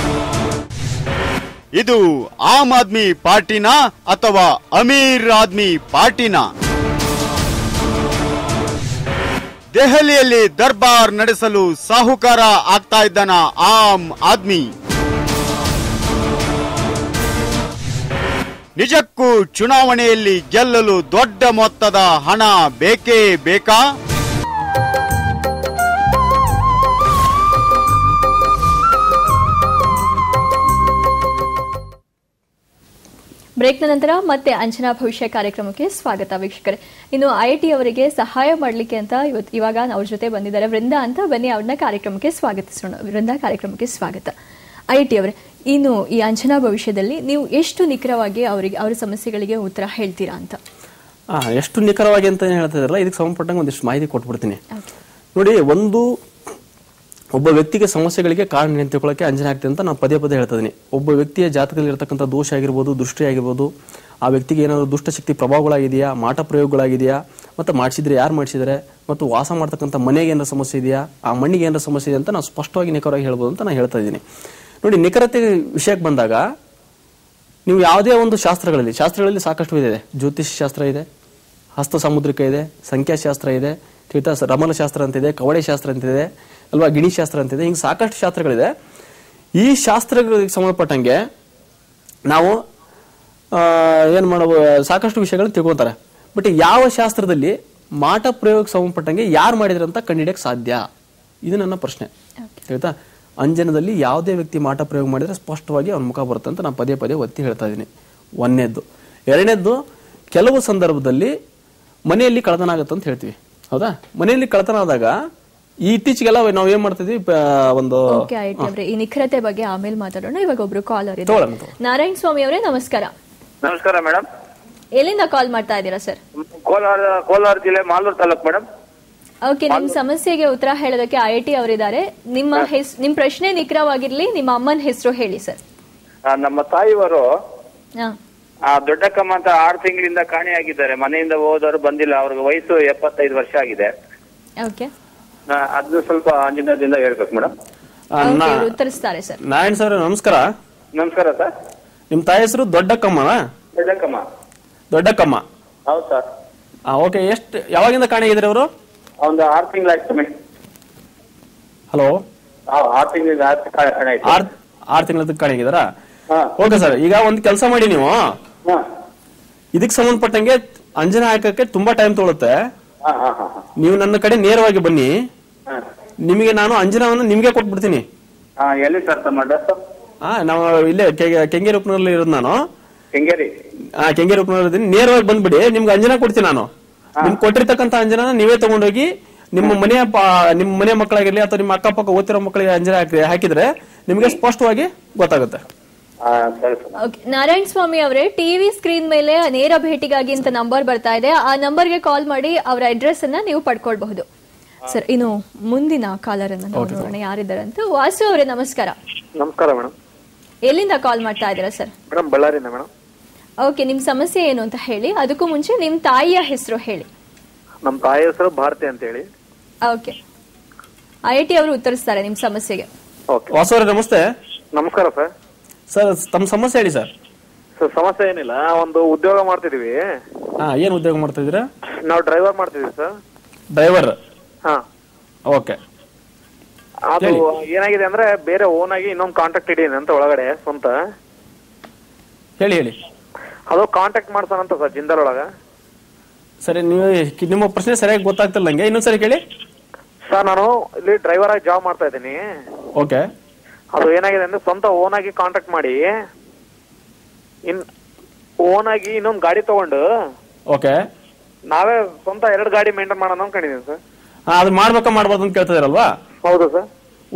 ಇದು ಆಮ್ ಆದ್ಮಿ ಪಾರ್ಟಿನ ಅಥವಾ ಅಮೀರ್ ಆದ್ಮಿ ಪಾರ್ಟಿನ? ದೆಹಲಿಯಲ್ಲಿ ದರ್ಬಾರ್ ನಡೆಸಲು ಸಾಹುಕಾರ ಆಗ್ತಾ ಇದ್ದಾನ ಆಮ್ ಆದ್ಮಿ? ನಿಜಕ್ಕೂ ಚುನಾವಣೆಯಲ್ಲಿ ಗೆಲ್ಲಲು ದೊಡ್ಡ ಮೊತ್ತದ ಹಣ ಬೇಕೇ ಬೇಕಾ? ಬ್ರೇಕ್ನ ನಂತರ ಮತ್ತೆ ಅಂಜನಾ ಭವಿಷ್ಯ ಕಾರ್ಯಕ್ರಮಕ್ಕೆ ಸ್ವಾಗತ. ವೀಕ್ಷಕರೇ, ಇನ್ನು IIT ಅವರಿಗೆ ಸಹಾಯ ಮಾಡಲಿಕ್ಕೆ ಅಂತ ಇವಾಗ ಅವ್ರ ಜೊತೆ ಬಂದಿದ್ದಾರೆ ವೃಂದಾ ಅಂತ. ಬನ್ನಿ ಅವ್ರನ್ನ ಕಾರ್ಯಕ್ರಮಕ್ಕೆ ಸ್ವಾಗತಿಸೋಣ. ವೃಂದಾ, ಕಾರ್ಯಕ್ರಮಕ್ಕೆ ಸ್ವಾಗತ. IIT ಅವರೇ, ಇನ್ನು ಈ ಅಂಜನಾ ಭವಿಷ್ಯದಲ್ಲಿ ನೀವು ಎಷ್ಟು ನಿಖರವಾಗಿ ಅವರ ಸಮಸ್ಯೆಗಳಿಗೆ ಉತ್ತರ ಹೇಳ್ತೀರಾ ಅಂತ? ಎಷ್ಟು ನಿಖರವಾಗಿ ಅಂತ ಹೇಳ್ತಿದಾರಲ್ಲ, ಇದಕ್ಕೆ ಸಂಬಂಧಪಟ್ಟಂಗೆ ಒಂದಿಷ್ಟು ಮಾಹಿತಿ ಕೊಟ್ಬಿಡ್ತೀನಿ. ನೋಡಿ, ಒಬ್ಬ ವ್ಯಕ್ತಿಗೆ ಸಮಸ್ಯೆಗಳಿಗೆ ಕಾರಣ ನಿಂತುಕೊಳ್ಳಕ್ಕೆ ಅಂಜನೆ ಆಗ್ತದೆ ಅಂತ ನಾನು ಪದೇ ಪದೇ ಹೇಳ್ತಾ ಇದ್ದೀನಿ. ಒಬ್ಬ ವ್ಯಕ್ತಿಯ ಜಾತಕದಲ್ಲಿ ಇರತಕ್ಕಂಥ ದೋಷ ಆಗಿರ್ಬೋದು, ದೃಷ್ಟಿ ಆಗಿರ್ಬೋದು, ಆ ವ್ಯಕ್ತಿಗೆ ಏನಾದರೂ ದುಷ್ಟಶಕ್ತಿ ಪ್ರಭಾವಗಳಾಗಿದೆಯಾ, ಮಾಟ ಪ್ರಯೋಗಗಳಾಗಿದೆಯಾ, ಮತ್ತು ಮಾಡಿಸಿದ್ರೆ ಯಾರು ಮಾಡಿಸಿದರೆ, ಮತ್ತು ವಾಸ ಮಾಡ್ತಕ್ಕಂಥ ಮನೆಗೆ ಏನಾರ ಸಮಸ್ಯೆ ಇದೆಯಾ, ಆ ಮಣ್ಣಿಗೆ ಏನಾರ ಸಮಸ್ಯೆ ಇದೆ ಅಂತ ನಾನು ಸ್ಪಷ್ಟವಾಗಿ ನಿಖರವಾಗಿ ಹೇಳ್ಬೋದು ಅಂತ ನಾನು ಹೇಳ್ತಾ ಇದ್ದೀನಿ. ನೋಡಿ, ನಿಖರತೆ ವಿಷಯಕ್ಕೆ ಬಂದಾಗ ನೀವು ಯಾವುದೇ ಒಂದು ಶಾಸ್ತ್ರಗಳಲ್ಲಿ ಸಾಕಷ್ಟು ಇದೆ. ಜ್ಯೋತಿಷ್ ಶಾಸ್ತ್ರ ಇದೆ, ಹಸ್ತ ಸಾಮುದ್ರಿಕ ಇದೆ, ಸಂಖ್ಯಾಶಾಸ್ತ್ರ ಇದೆ, ರಮಲ ಶಾಸ್ತ್ರ ಅಂತಿದೆ, ಕವಡೆ ಶಾಸ್ತ್ರ ಅಂತಿದೆ ಅಲ್ವಾ, ಗಿಣಿ ಶಾಸ್ತ್ರ ಅಂತಿದೆ. ಹಿಂಗೆ ಸಾಕಷ್ಟು ಶಾಸ್ತ್ರಗಳಿದೆ. ಈ ಶಾಸ್ತ್ರಗಳಿಗೆ ಸಂಬಂಧಪಟ್ಟಂಗೆ ನಾವು ಏನ್ ಮಾಡಬಹುದು, ಸಾಕಷ್ಟು ವಿಷಯಗಳನ್ನ ತಿಳ್ಕೊತಾರೆ. ಬಟ್ ಯಾವ ಶಾಸ್ತ್ರದಲ್ಲಿ ಮಾಟ ಪ್ರಯೋಗಕ್ಕೆ ಸಂಬಂಧಪಟ್ಟಂಗೆ ಯಾರು ಮಾಡಿದ್ರು ಅಂತ ಕಂಡುಹಿಡಿಯಕ್ಕೆ ಸಾಧ್ಯ? ಇದು ನನ್ನ ಪ್ರಶ್ನೆ. ಆಯ್ತಾ? ಅಂಜನದಲ್ಲಿ ಯಾವುದೇ ವ್ಯಕ್ತಿ ಮಾಟ ಪ್ರಯೋಗ ಮಾಡಿದ್ರೆ ಸ್ಪಷ್ಟವಾಗಿ ಅವನ ಮುಖ ಬರುತ್ತೆ ಅಂತ ನಾನು ಪದೇ ಪದೇ ಒತ್ತಿ ಹೇಳ್ತಾ ಇದ್ದೀನಿ. ಒಂದನೇದ್ದು. ಎರಡನೇದ್ದು, ಕೆಲವು ಸಂದರ್ಭದಲ್ಲಿ ಮನೆಯಲ್ಲಿ ಕಳ್ಳತನ ಆಗುತ್ತೆ ಅಂತ ಹೇಳ್ತೀವಿ. ಹೌದಾ? ಮನೆಯಲ್ಲಿ ಕಳ್ಳತನ ಆದಾಗ ಇತ್ತೀಚೆಗೆಲ್ಲ ನಾವು ಏನ್ ಮಾಡ್ತಿದ್ವಿ, ಒಂದು ಈ ನಿಖರತೆ ಬಗ್ಗೆ ಆಮೇಲೆ ಮಾತಾಡೋಣ. ಇವಾಗ ಒಬ್ರು ಕಾಲರ್ ಇದ್ದಾರೆ. ನಾರಾಯಣ ಸ್ವಾಮಿ ಅವರೇ, ನಮಸ್ಕಾರ. ನಮಸ್ಕಾರ ಮೇಡಮ್. ಎಲ್ಲಿಂದ ಕಾಲ್ ಮಾಡ್ತಾ ಇದ್ದೀರಾ ಸರ್? ಕೋಲಾರ ಜಿಲ್ಲೆ ಮಾಲೂರು ತಾಲೂಕು ಮೇಡಮ್. ಓಕೆ, ನಿಮ್ ಸಮಸ್ಯೆಗೆ ಉತ್ತರ ಹೇಳೋದಕ್ಕೆ IIT ಅವರಿದ್ದಾರೆ. ನಿಮ್ ಪ್ರಶ್ನೆ ನಿಖರವಾಗಿರ್ಲಿ, ನಿಮ್ಮ ಅಮ್ಮನ ಹೆಸರು ಹೇಳಿ ಸರ್. ನಮ್ಮ ತಾಯಿಯವರು ದೊಡ್ಡಕ್ಕಮ್ಮ ಅಂತ 6 ತಿಂಗಳಿಂದ ಕಾಣೆಯಾಗಿದ್ದಾರೆ. ಮನೆಯಿಂದ ಹೋದವರು ಬಂದಿಲ್ಲ. ಅವ್ರಿಗೆ ವಯಸ್ಸು 75 ವರ್ಷ ಆಗಿದೆ. ಓಕೆ, ಅದು ಸ್ವಲ್ಪ ಅಂಜನದಿಂದ ಹೇಳ್ಬೇಕು ಮೇಡಮ್. ಉತ್ತರಿಸ್ತಾರೆ ಸರ್. ನಾರಾಯಣ್ ಸರ್, ನಮಸ್ಕಾರ. ನಮಸ್ಕಾರ ಸರ್. ನಿಮ್ ತಾಯಿ ಹೆಸರು ದೊಡ್ಡಕ್ಕಮ್ಮ? ದೊಡ್ಡಕ್ಕಮ್ಮ, ಹೌದು ಸರ್. ಓಕೆ, ಯಾವಾಗಿಂದ ಕಾಣೆಯಾಗಿದ್ದಾರೆ ಅವರು? ಒಂದು 6 ತಿಂಗಳಾಯ್ತು ಮೇಡಮ್. ಹಲೋ, 6 ತಿಂಗಳಿಂದ 6 ತಿಂಗಳ ಕಾಣೆಯಾಗಿದ್ದಾರಾ? ಓಕೆ ಸರ್, ಈಗ ಒಂದು ಕೆಲಸ ಮಾಡಿ, ನೀವು ಇದಕ್ಕೆ ಸಂಬಂಧಪಟ್ಟಂಗೆ ಅಂಜನಾ ಹಾಕಕ್ಕೆ ತುಂಬಾ ಟೈಮ್ ತಗೊಳುತ್ತೆ. ನೀವು ನನ್ನ ಕಡೆ ನೇರವಾಗಿ ಬನ್ನಿ, ನಿಮಗೆ ನಾನು ಅಂಜನಾವನ್ನು ನಿಮ್ಗೆ ಕೊಟ್ಬಿಡ್ತೀನಿ. ಎಲ್ಲಿ ಸರ್ ತಮ್ಮ ಅಡ್ರೆಸ್? ನಾವು ಇಲ್ಲೇ ಕೆಂಗೇರಿ ಉಪನಗರದಲ್ಲಿ ಇರೋದು ನಾನು. ಕೆಂಗೇರಿ ಉಪನಗರ ಇದ್ದೀನಿ. ನೇರವಾಗಿ ಬಂದ್ಬಿಡಿ, ನಿಮ್ಗೆ ಅಂಜನಾ ಕೊಡ್ತೀನಿ ನಾನು. ನಿಮ್ಗೆ ಕೊಟ್ಟಿರ್ತಕ್ಕಂಥ ಅಂಜನಾ ನೀವೇ ತಗೊಂಡೋಗಿ ನಿಮ್ಮ ಮನೆಯ ಮಕ್ಕಳಾಗಿರ್ಲಿ ಅಥವಾ ನಿಮ್ಮ ಅಕ್ಕಪಕ್ಕ ಓದ್ತಿರೋ ಮಕ್ಕಳಿಗೆ ಅಂಜನಾ ಹಾಕಿದ್ರೆ ನಿಮ್ಗೆ ಸ್ಪಷ್ಟವಾಗಿ ಗೊತ್ತಾಗುತ್ತೆ. ನಾರಾಯಣ ಸ್ವಾಮಿ ಅವರೇ, ಟಿವಿ ಸ್ಕ್ರೀನ್ ಮೇಲೆ ನೇರ ಭೇಟಿಗಾಗಿ ಅಂತ ನಂಬರ್ ಬರ್ತಾ ಇದೆ. ಆ ನಂಬರ್ಗೆ ಕಾಲ್ ಮಾಡಿ ಅವರ ಅಡ್ರೆಸ್ ಅನ್ನ ನೀವು ಪಡ್ಕೊಳ್ಬಹುದು. ಸರ್, ಇನ್ನು ಮುಂದಿನ ಕಾಲರ್ ಅನ್ನ ನೋಡೋಣ ಯಾರಿದ್ದಾರೆ ಅಂತ. ವಾಸು ಅವರೇ ನಮಸ್ಕಾರ. ನಮಸ್ಕಾರ ಮೇಡಮ್. ಎಲ್ಲಿಂದ ಕಾಲ್ ಮಾಡ್ತಾ ಇದ್ದೀರಾ ಸರ್? ಮೇಡಮ್ ಬಳ್ಳಾರಿಯಿಂದ ಮೇಡಮ್. ಓಕೆ, ನಿಮ್ ಸಮಸ್ಯೆ ಏನು ಅಂತ ಹೇಳಿ. ಅದಕ್ಕೂ ಮುಂಚೆ ನಿಮ್ ತಾಯಿಯ ಹೆಸರು ಹೇಳಿ. ನಮ್ಮ ತಾಯಿ ಹೆಸರು ಭಾರತಿ ಅಂತ ಹೇಳಿ. ಓಕೆ, IIT ಅವರು ಉತ್ತರಿಸ್ತಾರೆ ನಿಮ್ ಸಮಸ್ಯೆಗೆ. ವಾಸು ಅವರೇ ನಮಸ್ತೆ. ನಮಸ್ಕಾರ ಸರ್. ಸರ್, ತಮ್ಮ ಸಮಸ್ಯೆ ಹೇಳಿ ಸರ್. ಸರ್, ಸಮಸ್ಯೆ ಏನಿಲ್ಲ, ಒಂದು ಉದ್ಯೋಗ ಮಾಡ್ತಿದೀವಿ. ಏನ್ ಉದ್ಯೋಗ ಮಾಡ್ತಾ ಇದೀರಾ? ನಾವು ಡ್ರೈವರ್ ಮಾಡ್ತಿದೀವಿ ಸರ್. ಡ್ರೈವರ್? ಓಕೆ. ಅದು ಏನಾಗಿದೆ ಅಂದ್ರೆ ಬೇರೆ ಓನ್ ಆಗಿ ಇನ್ನೊಂದು ಕಾಂಟ್ರಾಕ್ಟ್ ಇಡೀನಿ ಅಂತ ಒಳಗಡೆ ಸ್ವಂತ. ಹೇಳಿ. ಅದು ಕಾಂಟ್ಯಾಕ್ಟ್ ಮಾಡ್ತಾನಂತ ಸರ್ ಜಿಂದಾಲ್ ಒಳಗ. ಸರಿ, ನೀವು ನಿಮ್ಮ ಪ್ರಶ್ನೆ ಸರಿಯಾಗಿ ಗೊತ್ತಾಗ್ತಿಲ್ಲ ನಂಗೆ, ಇನ್ನೊಂದ್ಸರಿ ಕೇಳಿ. ಸರ್, ನಾನು ಇಲ್ಲಿ ಡ್ರೈವರ್ ಆಗಿ ಜಾಬ್ ಮಾಡ್ತಾ ಇದ್ದೀನಿ. ಓಕೆ. ಅದು ಏನಾಗಿದೆ ಅಂದ್ರೆ ಸ್ವಂತ ಓನ್ ಆಗಿ ಕಾಂಟ್ಯಾಕ್ಟ್ ಮಾಡಿ ಓನ್ ಆಗಿ ಇನ್ನೊಂದು ಗಾಡಿ ತಗೊಂಡು ಓಕೆ ನಾವೇ ಸ್ವಂತ 2 ಗಾಡಿ ಮೇಂಟೈನ್ ಮಾಡೋಣ ಅನ್ಕೊಂಡಿದೀನಿ ಸರ್. ಅದು ಮಾಡ್ಬಾರ್ದು ಅಂತ ಕೇಳ್ತಾ ಇರಲ್ವಾ? ಹೌದು ಸರ್.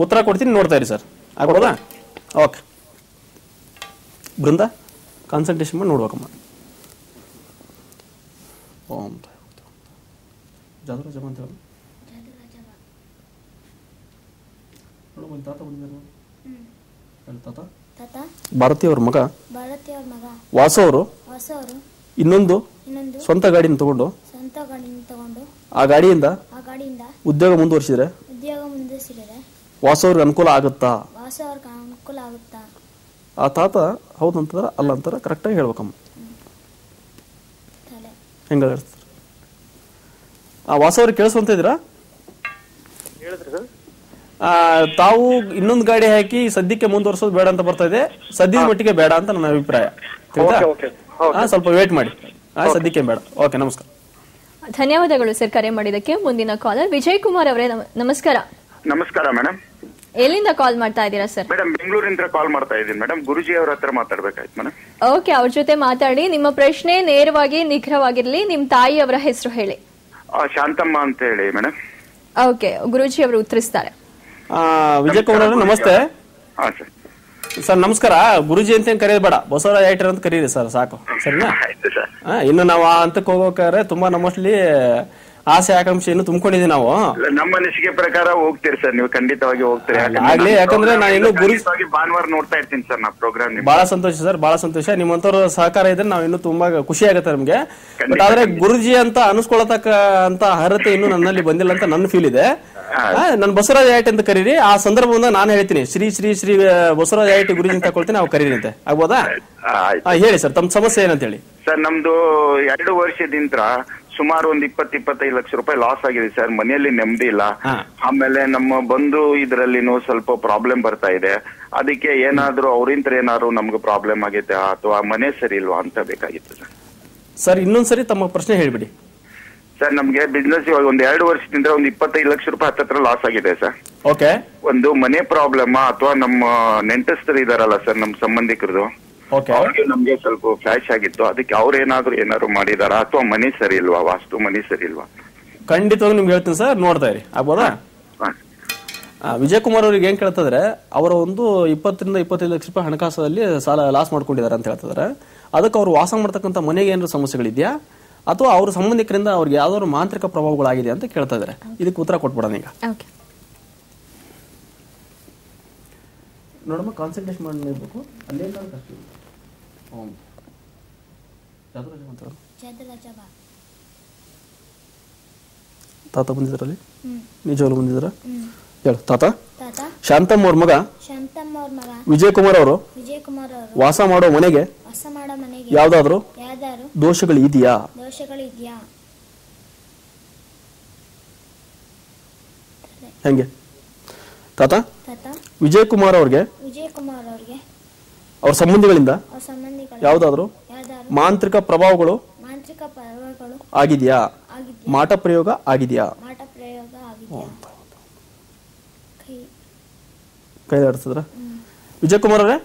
ಉತ್ತರ ಕೊಡ್ತೀನಿ, ನೋಡ್ತಾ ಇರಿ ಸರ್. ಆಗ್ಬೋದಾ? ಓಕೆ. ಬೃಂದ ಕಾನ್ಸಂಟ್ರೇಷನ್ ಮಾಡಿ ನೋಡ್ಬೇಕಮ್ಮ. ಭಾರತಿ ಅವ್ರ ಮಗ ವಾಸು ಅವರು ಇನ್ನೊಂದು ಸ್ವಂತ ಗಾಡಿನ ತಗೊಂಡು ಆ ಗಾಡಿಯಿಂದ ಉದ್ಯೋಗ ಮುಂದುವರಿಸಿದ್ರೆ ವಾಸು ಅವ್ರಿಗೆ ಅನುಕೂಲ ಆಗುತ್ತಾ? ಆ ತಾತ ಹೌದಂತಾರ ಅಲ್ಲ ಅಂತಾರ ಕರೆಕ್ಟಾಗಿ ಹೇಳ್ಬೇಕಮ್ಮ. ಹೆಂಗ ಆ ವಾಸು ಅವ್ರಿಗೆ ಕೇಳಿಸುವಂತ ಇದ್ದೀರಾ? ತಾವು ಇನ್ನೊಂದು ಗಾಡಿ ಹಾಕಿ ಸದ್ಯಕ್ಕೆ ಮುಂದುವರ್ಸೋದು ಬೇಡ ಅಂತ ಬರ್ತಾ ಇದೆ. ಸದ್ಯದ ಮಟ್ಟಿಗೆ ಬೇಡ ಅಂತ ನನ್ನ ಅಭಿಪ್ರಾಯ. ಸ್ವಲ್ಪ ವೇಟ್ ಮಾಡಿ, ಸದ್ಯಕ್ಕೆ ಬೇಡ. ಓಕೆ, ನಮಸ್ಕಾರ. ಧನ್ಯವಾದಗಳು ಸರ್ ಕರೆ ಮಾಡಿದಕ್ಕೆ. ಮುಂದಿನ ಕಾಲರ್ ವಿಜಯ್ ಕುಮಾರ್ ಅವರೇ ನಮಸ್ಕಾರ. ನಮಸ್ಕಾರ ಮೇಡಮ್. ಎಲ್ಲಿಂದ ಕಾಲ್ ಮಾಡ್ತಾ ಇದ್ದೀರಾ ಸರ್? ಮೇಡಮ್, ಬೆಂಗಳೂರಿಂದ ಕಾಲ್ ಮಾಡ್ತಾ ಇದ್ದೀನಿ ಮೇಡಮ್. ಗುರುಜಿ ಅವ್ರ ಹತ್ರ ಮಾತಾಡ್ಬೇಕಾಯ್ತು ಮೇಡಮ್. ಓಕೆ, ಅವ್ರ ಜೊತೆ ಮಾತಾಡಿ. ನಿಮ್ಮ ಪ್ರಶ್ನೆ ನೇರವಾಗಿ ನಿಖರವಾಗಿರ್ಲಿ. ನಿಮ್ ತಾಯಿ ಅವರ ಹೆಸರು ಹೇಳಿ. ಶಾಂತಮ್ಮ ಅಂತ ಹೇಳಿ ಮೇಡಮ್. ಓಕೆ, ಗುರುಜಿ ಅವರು ಉತ್ತರಿಸ್ತಾರೆ. ವಿಜಯ್ ಕುಮಾರ್ ಅವರೇ ನಮಸ್ತೆ. ಸರ್ ನಮಸ್ಕಾರ. ಗುರುಜಿ ಅಂತ ಕರೆಯೋದು ಬೇಡ, ಬಸವರಾಜ ಐಟರ್ ಅಂತ ಕರೀರಿ ಸರ್, ಸಾಕು. ಸರಿನಾ? ಇನ್ನು ನಾವು ಹಂತಕ್ಕೆ ಹೋಗೋಕಾರೆ ತುಂಬಾ ನಮ್ಮಲ್ಲಿ ಆಸೆ ಆಕಾಂಕ್ಷೆ ಇನ್ನು ತುಂಬಿಕೊಂಡಿದ್ದೀವಿ ನಾವು. ನಮ್ಮ ಅನಿಸಿಕೆ ಪ್ರಕಾರ ಹೋಗ್ತೀರಿ ಸರ್, ನೀವು ಖಂಡಿತವಾಗಿ ಹೋಗ್ತೀರಿ. ಆಗ್ಲಿ, ಯಾಕಂದ್ರೆ ನಾನು ಇನ್ನು ಭಾನುವಾರ ನೋಡ್ತಾ ಇರ್ತೀನಿ ಸರ್ ನಾ ಪ್ರೋಗ್ರಾಮ್. ಬಹಳ ಸಂತೋಷ ಸರ್, ಬಹಳ ಸಂತೋಷ. ನಿಮ್ಮಂತವ್ರ ಸಹಕಾರ ಇದ್ರೆ ನಾವು ಇನ್ನು ತುಂಬಾ ಖುಷಿ ಆಗುತ್ತೆ ನಮ್ಗೆ. ಬಟ್ ಆದ್ರೆ ಗುರುಜಿ ಅಂತ ಅನಿಸ್ಕೊಳತಕ್ಕ ಅಂತ ಅರ್ಹತೆ ಇನ್ನು ನನ್ನಲ್ಲಿ ಬಂದಿಲ್ಲ ಅಂತ ನನ್ನ ಫೀಲ್ ಇದೆ. ನನ್ ಬಸವರಾಜ ಐಟಿ ಅಂತ ಕರೀರಿ. ಆ ಸಂದರ್ಭದಿಂದ ನಾನು ಹೇಳ್ತೀನಿ ಶ್ರೀ ಶ್ರೀ ಶ್ರೀ ಬಸವರಾಜ ಐಟಿ ಗುರುಜಿ ಅಂತ ಕೊಳ್ತೀನಿ, ನಾವು ಕರೀರಿ ಅಂತೆ. ಆಗ್ಬೋದಾ? ಹೇಳಿ ಸರ್, ತಮ್ಮ ಸಮಸ್ಯೆ ಏನಂತ ಹೇಳಿ. ಸರ್, ನಮ್ದು 2 ವರ್ಷದಿಂದ ಸುಮಾರು ಒಂದು 20-25 ಲಕ್ಷ ರೂಪಾಯಿ ಲಾಸ್ ಆಗಿದೆ ಸರ್. ಮನೆಯಲ್ಲಿ ನೆಮ್ಮದಿ ಇಲ್ಲ. ಆಮೇಲೆ ನಮ್ಮ ಬಂಧು ಇದ್ರಲ್ಲಿನೂ ಸ್ವಲ್ಪ ಪ್ರಾಬ್ಲಮ್ ಬರ್ತಾ ಇದೆ. ಅದಕ್ಕೆ ಏನಾದ್ರು ಅವರಿಂತ ಏನಾದ್ರು ನಮ್ಗೆ ಪ್ರಾಬ್ಲಮ್ ಆಗೈತೆ ಅಥವಾ ಮನೆ ಸರಿ ಇಲ್ವಾ ಅಂತ ಬೇಕಾಗಿತ್ತು ಸರ್. ಸರ್, ಇನ್ನೊಂದ್ಸರಿ ತಮ್ಮ ಪ್ರಶ್ನೆ ಹೇಳ್ಬಿಡಿ. ಸರ್, ನಮ್ಗೆ ಬಿಸ್ನೆಸ್ ಇವಾಗ ಒಂದು 2 ವರ್ಷದಿಂದ ಒಂದು 25 ಲಕ್ಷ ರೂಪಾಯಿ ಹತ್ತತ್ರ ಲಾಸ್ ಆಗಿದೆ ಸರ್. ಓಕೆ. ಒಂದು ಮನೆ ಪ್ರಾಬ್ಲಮ್ ಅಥವಾ ನಮ್ಮ ನೆಂಟಸ್ತರು ಇದಾರಲ್ಲ ಸರ್, ನಮ್ಮ ಸಂಬಂಧಿಕರದು, ಅವ್ರಿಗೆ ನಮ್ಗೆ ಸ್ವಲ್ಪ ಫ್ಲಾಶ್ ಆಗಿತ್ತು. ಅದಕ್ಕೆ ಏನಾದ್ರು ಮಾಡಿದಾರ ಅಥವಾ ಮನೆ ಸರಿ ಇಲ್ವಾ, ವಾಸ್ತು ಮನೆ ಸರಿ ಇಲ್ವಾ? ಖಂಡಿತವಾಗಿ ನಿಮ್ಗೆ ಹೇಳ್ತೀನಿ ಸರ್, ನೋಡ್ತಾ ಇರಿ. ಆಗ್ಬೋದಾ? ವಿಜಯ್ ಕುಮಾರ್ ಅವ್ರಿಗೆ ಏನ್ ಕೇಳ್ತಿದ್ರೆ, ಅವರ ಒಂದು 20-25 ಲಕ್ಷ ರೂಪಾಯಿ ಹಣಕಾಸಲ್ಲಿ ಸಾಲ ಲಾಸ್ ಮಾಡ್ಕೊಂಡಿದ್ದಾರೆ ಅಂತ ಹೇಳ್ತಿದ್ದಾರೆ. ಅದಕ್ಕೆ ಅವ್ರು ವಾಸ ಮಾಡ್ತಕ್ಕಂಥ ಮನೆಗೆ ಏನಾದ್ರು ಸಮಸ್ಯೆಗಳಿದೆಯಾ ಅಥವಾ ಅವ್ರ ಸಂಬಂಧಿಕರಿಂದ ಅವ್ರಿಗೆ ಯಾವ್ದಾದ್ರು ಮಾಂತ್ರಿಕ ಪ್ರಭಾವಗಳಾಗಿದೆ ಅಂತ ಕೇಳ್ತಾ ಇದ್ದಾರೆ. ಇದಕ್ಕೆ ಉತ್ತರ ಕೊಟ್ಬಿಡೋಣ ಈಗ. ನೋಡಮ್ಮ, ಕಾನ್ಸಂಟ್ರೇಟ್ ಮಾಡಬೇಕು. ತಾತ ಬಂದಿದ್ರಲ್ಲಿ ನಿಜವಾಗ್ಲೂ ಬಂದಿದ್ರ? ಹೇಳು ತಾತ. ಶಾಂತಮ್ಮ ಅವ್ರ ಮಗ ವಿಜಯ್ ಕುಮಾರ್ ಅವರು ವಾಸ ಮಾಡೋ ಮನೆಗೆ ಯಾವ್ದಾದ್ರು ದೋಷಗಳು ಇದೆಯಾ? ಹೆಂಗೆ ತಾತ? ವಿಜಯ್ ಕುಮಾರ್ ಅವ್ರಿಗೆ ಅವ್ರ ಸಂಬಂಧಿಗಳಿಂದ ಯಾವ್ದಾದ್ರು ಮಾಂತ್ರಿಕ ಪ್ರಭಾವಗಳು ಮಾಂತ್ರಿಕ ಪರ್ವಗಳು ಆಗಿದೆಯಾ? ಮಾಟ ಪ್ರಯೋಗ ಆಗಿದೆಯಾ? ಮಾಟ ಪ್ರಯೋಗ ಆಗಿದೆಯಾ? ಕೈ ಆಡಿಸಿದ್ರ? ವಿಜಯ್ ಕುಮಾರ್ ಅವರೇ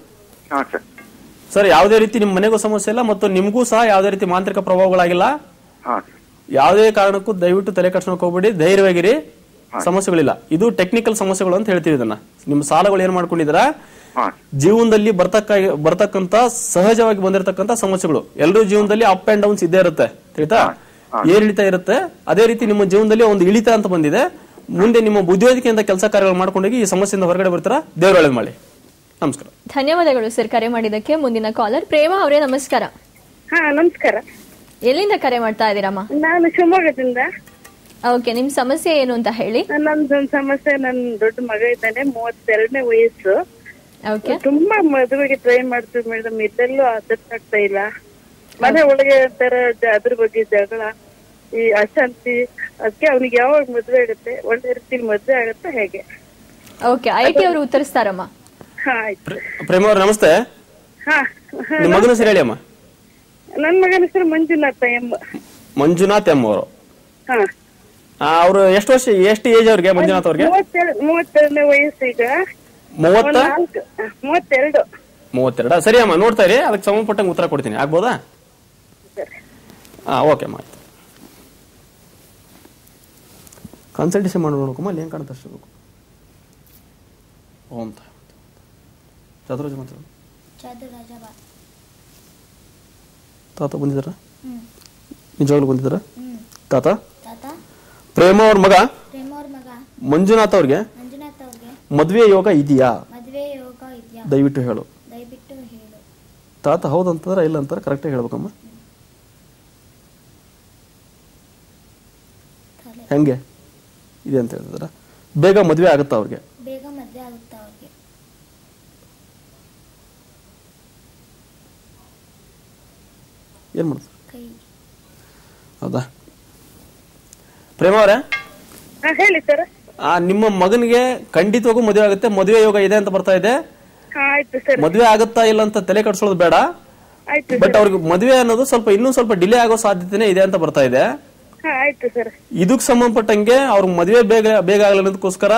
ಸರ್, ಯಾವುದೇ ರೀತಿ ನಿಮ್ಮ ಮನೆಗೂ ಸಮಸ್ಯೆ ಇಲ್ಲ ಮತ್ತು ನಿಮಗೂ ಸಹ ಯಾವುದೇ ರೀತಿ ಮಾಂತ್ರಿಕ ಪ್ರಭಾವಗಳಾಗಿಲ್ಲ. ಯಾವುದೇ ಕಾರಣಕ್ಕೂ ದಯವಿಟ್ಟು ತಲೆ ಕೆಡಿಸ್ಕೊಳ್ಳೋಕೆ ಹೋಗ್ಬೇಡಿ, ಧೈರ್ಯವಾಗಿರಿ. ಸಮಸ್ಯೆಗಳಿಲ್ಲ. ಇದು ಟೆಕ್ನಿಕಲ್ ಸಮಸ್ಯೆಗಳು ಅಂತ ಹೇಳ್ತೀವಿ ಇದನ್ನ. ನಿಮ್ಮ ಸಾಲಗಳು ಏನ್ ಮಾಡ್ಕೊಂಡಿದ್ದೀರಾ, ಜೀವನದಲ್ಲಿ ಬರ್ತಕ್ಕಂತ ಸಹಜವಾಗಿ ಬಂದಿರತಕ್ಕಂತ ಸಮಸ್ಯೆಗಳು. ಎಲ್ಲರೂ ಜೀವನದಲ್ಲಿ ಅಪ್ ಅಂಡ್ ಡೌನ್ಸ್ ಇದ್ದೇ ಇರುತ್ತೆ, ತಿಳಿತಾ? ಏರಿಳಿತ ಇರುತ್ತೆ. ಅದೇ ರೀತಿ ನಿಮ್ಮ ಜೀವನದಲ್ಲಿ ಒಂದು ಇಳಿತ ಅಂತ ಬಂದಿದೆ. ಮುಂದೆ ನಿಮ್ಮ ಬುದ್ಧಿವಂತಿಕೆಯಿಂದ ಕೆಲಸ ಕಾರ್ಯಗಳು ಮಾಡ್ಕೊಂಡೋಗಿ ಈ ಸಮಸ್ಯೆಯಿಂದ ಹೊರಗಡೆ ಬರ್ತಾರ. ದೇವ್ರ ಒಳ್ಳೇದ್ ಮಾಡಿ. ನಮಸ್ಕಾರ. ಧನ್ಯವಾದಗಳು ಸರ್ ಕರೆ ಮಾಡಿದ್ದಕ್ಕೆ. ಮುಂದಿನ ಕಾಲರ್ ಪ್ರೇಮ ಅವರೇ, ನಮಸ್ಕಾರ. ನಮಸ್ಕಾರ. ಎಲ್ಲಿಂದ ಕರೆ ಮಾಡ್ತಾ ಇದ್ದೀರಮ್ಮ? ನಾನು ಶಿವಮೊಗ್ಗದಿಂದ. ಓಕೆ, ನಿಮ್ ಸಮಸ್ಯೆ ಏನು ಅಂತ ಹೇಳಿ. ನಮ್ದೊಂದು ಸಮಸ್ಯೆ, ನನ್ ದೊಡ್ಡ ಮಗ ಇದ್ದಾನೆ, 32ನೇ ವಯಸ್ಸು. ತುಂಬಾ ಮದುವೆಗೆ ಟ್ರೈ ಮಾಡ್ತೀವಿ ಮೇಡಮ್, ಇದೆಲ್ಲೂ ಆಗ್ತಾ ಇಲ್ಲ. ಮನೆ ಒಳಗೆ ತರ ಅದ್ರ ಬಗ್ಗೆ ಜಗಳ, ಈ ಅಶಾಂತಿ. ಅದಕ್ಕೆ ಅವನಿಗೆ ಯಾವಾಗ ಮದ್ವೆ ಆಗುತ್ತೆ, ಒಳ್ಳೆ ರೀತಿಲಿ ಮದ್ವೆ ಆಗುತ್ತೆ ಹೇಗೆ? ಓಕೆ, ಐಟಿ ಅವರು ಉತ್ತರಿಸ್ತಾರಮ್ಮ. ಪ್ರೇಮ ಅವ್ರ ನಮಸ್ತೆ. ನಿಮ್ಮ ಮಗನ ಹೆಸರು ಹೇಳಿ ಅಮ್ಮ. ನನ್ ಮಗನ ಹೆಸರು ಮಂಜುನಾಥ್ ಎಂ. ಮಂಜುನಾಥ್ ಎಂ ಅವರು. ಅವರು ಎಷ್ಟು ಏಜ್ ಅವ್ರಿಗೆ? ಮಂಜುನಾಥ್ ಅವ್ರಿಗೆ 32ನೇ ವಯಸ್ಸು. ಈಗ 32. ಸರಿ ಅಮ್ಮ, ನೋಡ್ತಾ ಇರಿ, ಅದಕ್ಕೆ ಸಂಬಂಧಪಟ್ಟಂಗೆ ಉತ್ತರ ಕೊಡ್ತೀನಿ. ಆಗ್ಬೋದಾ? ಓಕೆ ಅಮ್ಮ, ಆಯ್ತು. ಕನ್ಸಲ್ಟೇಷನ್ ಮಾಡಿ ನೋಡ್ಕೊಮ್ಮ, ಅಲ್ಲಿ ಏನ್ ಕಾಣುತ್ತೆ ಅಷ್ಟು. ಅಂತ ಚಾತುರಾಜ ಮಾತ್ರ ತಾತ ಬಂದಿದ್ದಾರ? ನಿಜವಾಗ್ಲೂ ಬಂದಿದ್ದಾರ ತಾತ? ಪ್ರೇಮ ಅವ್ರ ಮಗ ಮಂಜುನಾಥ್ ಅವ್ರಿಗೆ ಮದ್ವೆ ಯೋಗ ಇದೆಯಾ? ದಯವಿಟ್ಟು ಹೇಳು ತಾತ. ಹೌದಂತಂದ್ರೆ ಇಲ್ಲ ಅಂತಾರೆ, ಕರೆಕ್ಟಾಗಿ ಹೇಳ್ಬೇಕಮ್ಮ. ಹೆಂಗೆ ಇದೆ ಅಂತ ಹೇಳಿದ್ರ? ಬೇಗ ಮದ್ವೆ ಆಗುತ್ತಾ ಅವ್ರಿಗೆ? ಏನ್ ಮಾಡ್ತಾರೆ? ಹೌದಾ? ಪ್ರೇಮ ಅವರೇ ಹೇಳಿ ಸರ್. ನಿಮ್ಮ ಮಗನಿಗೆ ಖಂಡಿತವಾಗೂ ಮದುವೆ ಆಗುತ್ತೆ, ಮದುವೆ ಯೋಗ ಇದೆ ಅಂತ ಬರ್ತಾ ಇದೆ. ಮದುವೆ ಆಗುತ್ತಾ ಇಲ್ಲ ಅಂತ ತಲೆ ಕಟ್ಸೋದು ಬೇಡ. ಬಟ್ ಅವ್ರಿಗೆ ಮದುವೆ ಅನ್ನೋದು ಇನ್ನೂ ಸ್ವಲ್ಪ ಡಿಲೇ ಆಗೋ ಸಾಧ್ಯತೆನೇ ಇದೆ ಅಂತ ಬರ್ತಾ ಇದೆ. ಇದಕ್ ಸಂಬಂಧಪಟ್ಟಂಗೆ ಅವ್ರಿಗೆ ಮದುವೆ ಬೇಗ ಆಗಲಿ ಅನ್ನೋದಕ್ಕೋಸ್ಕರ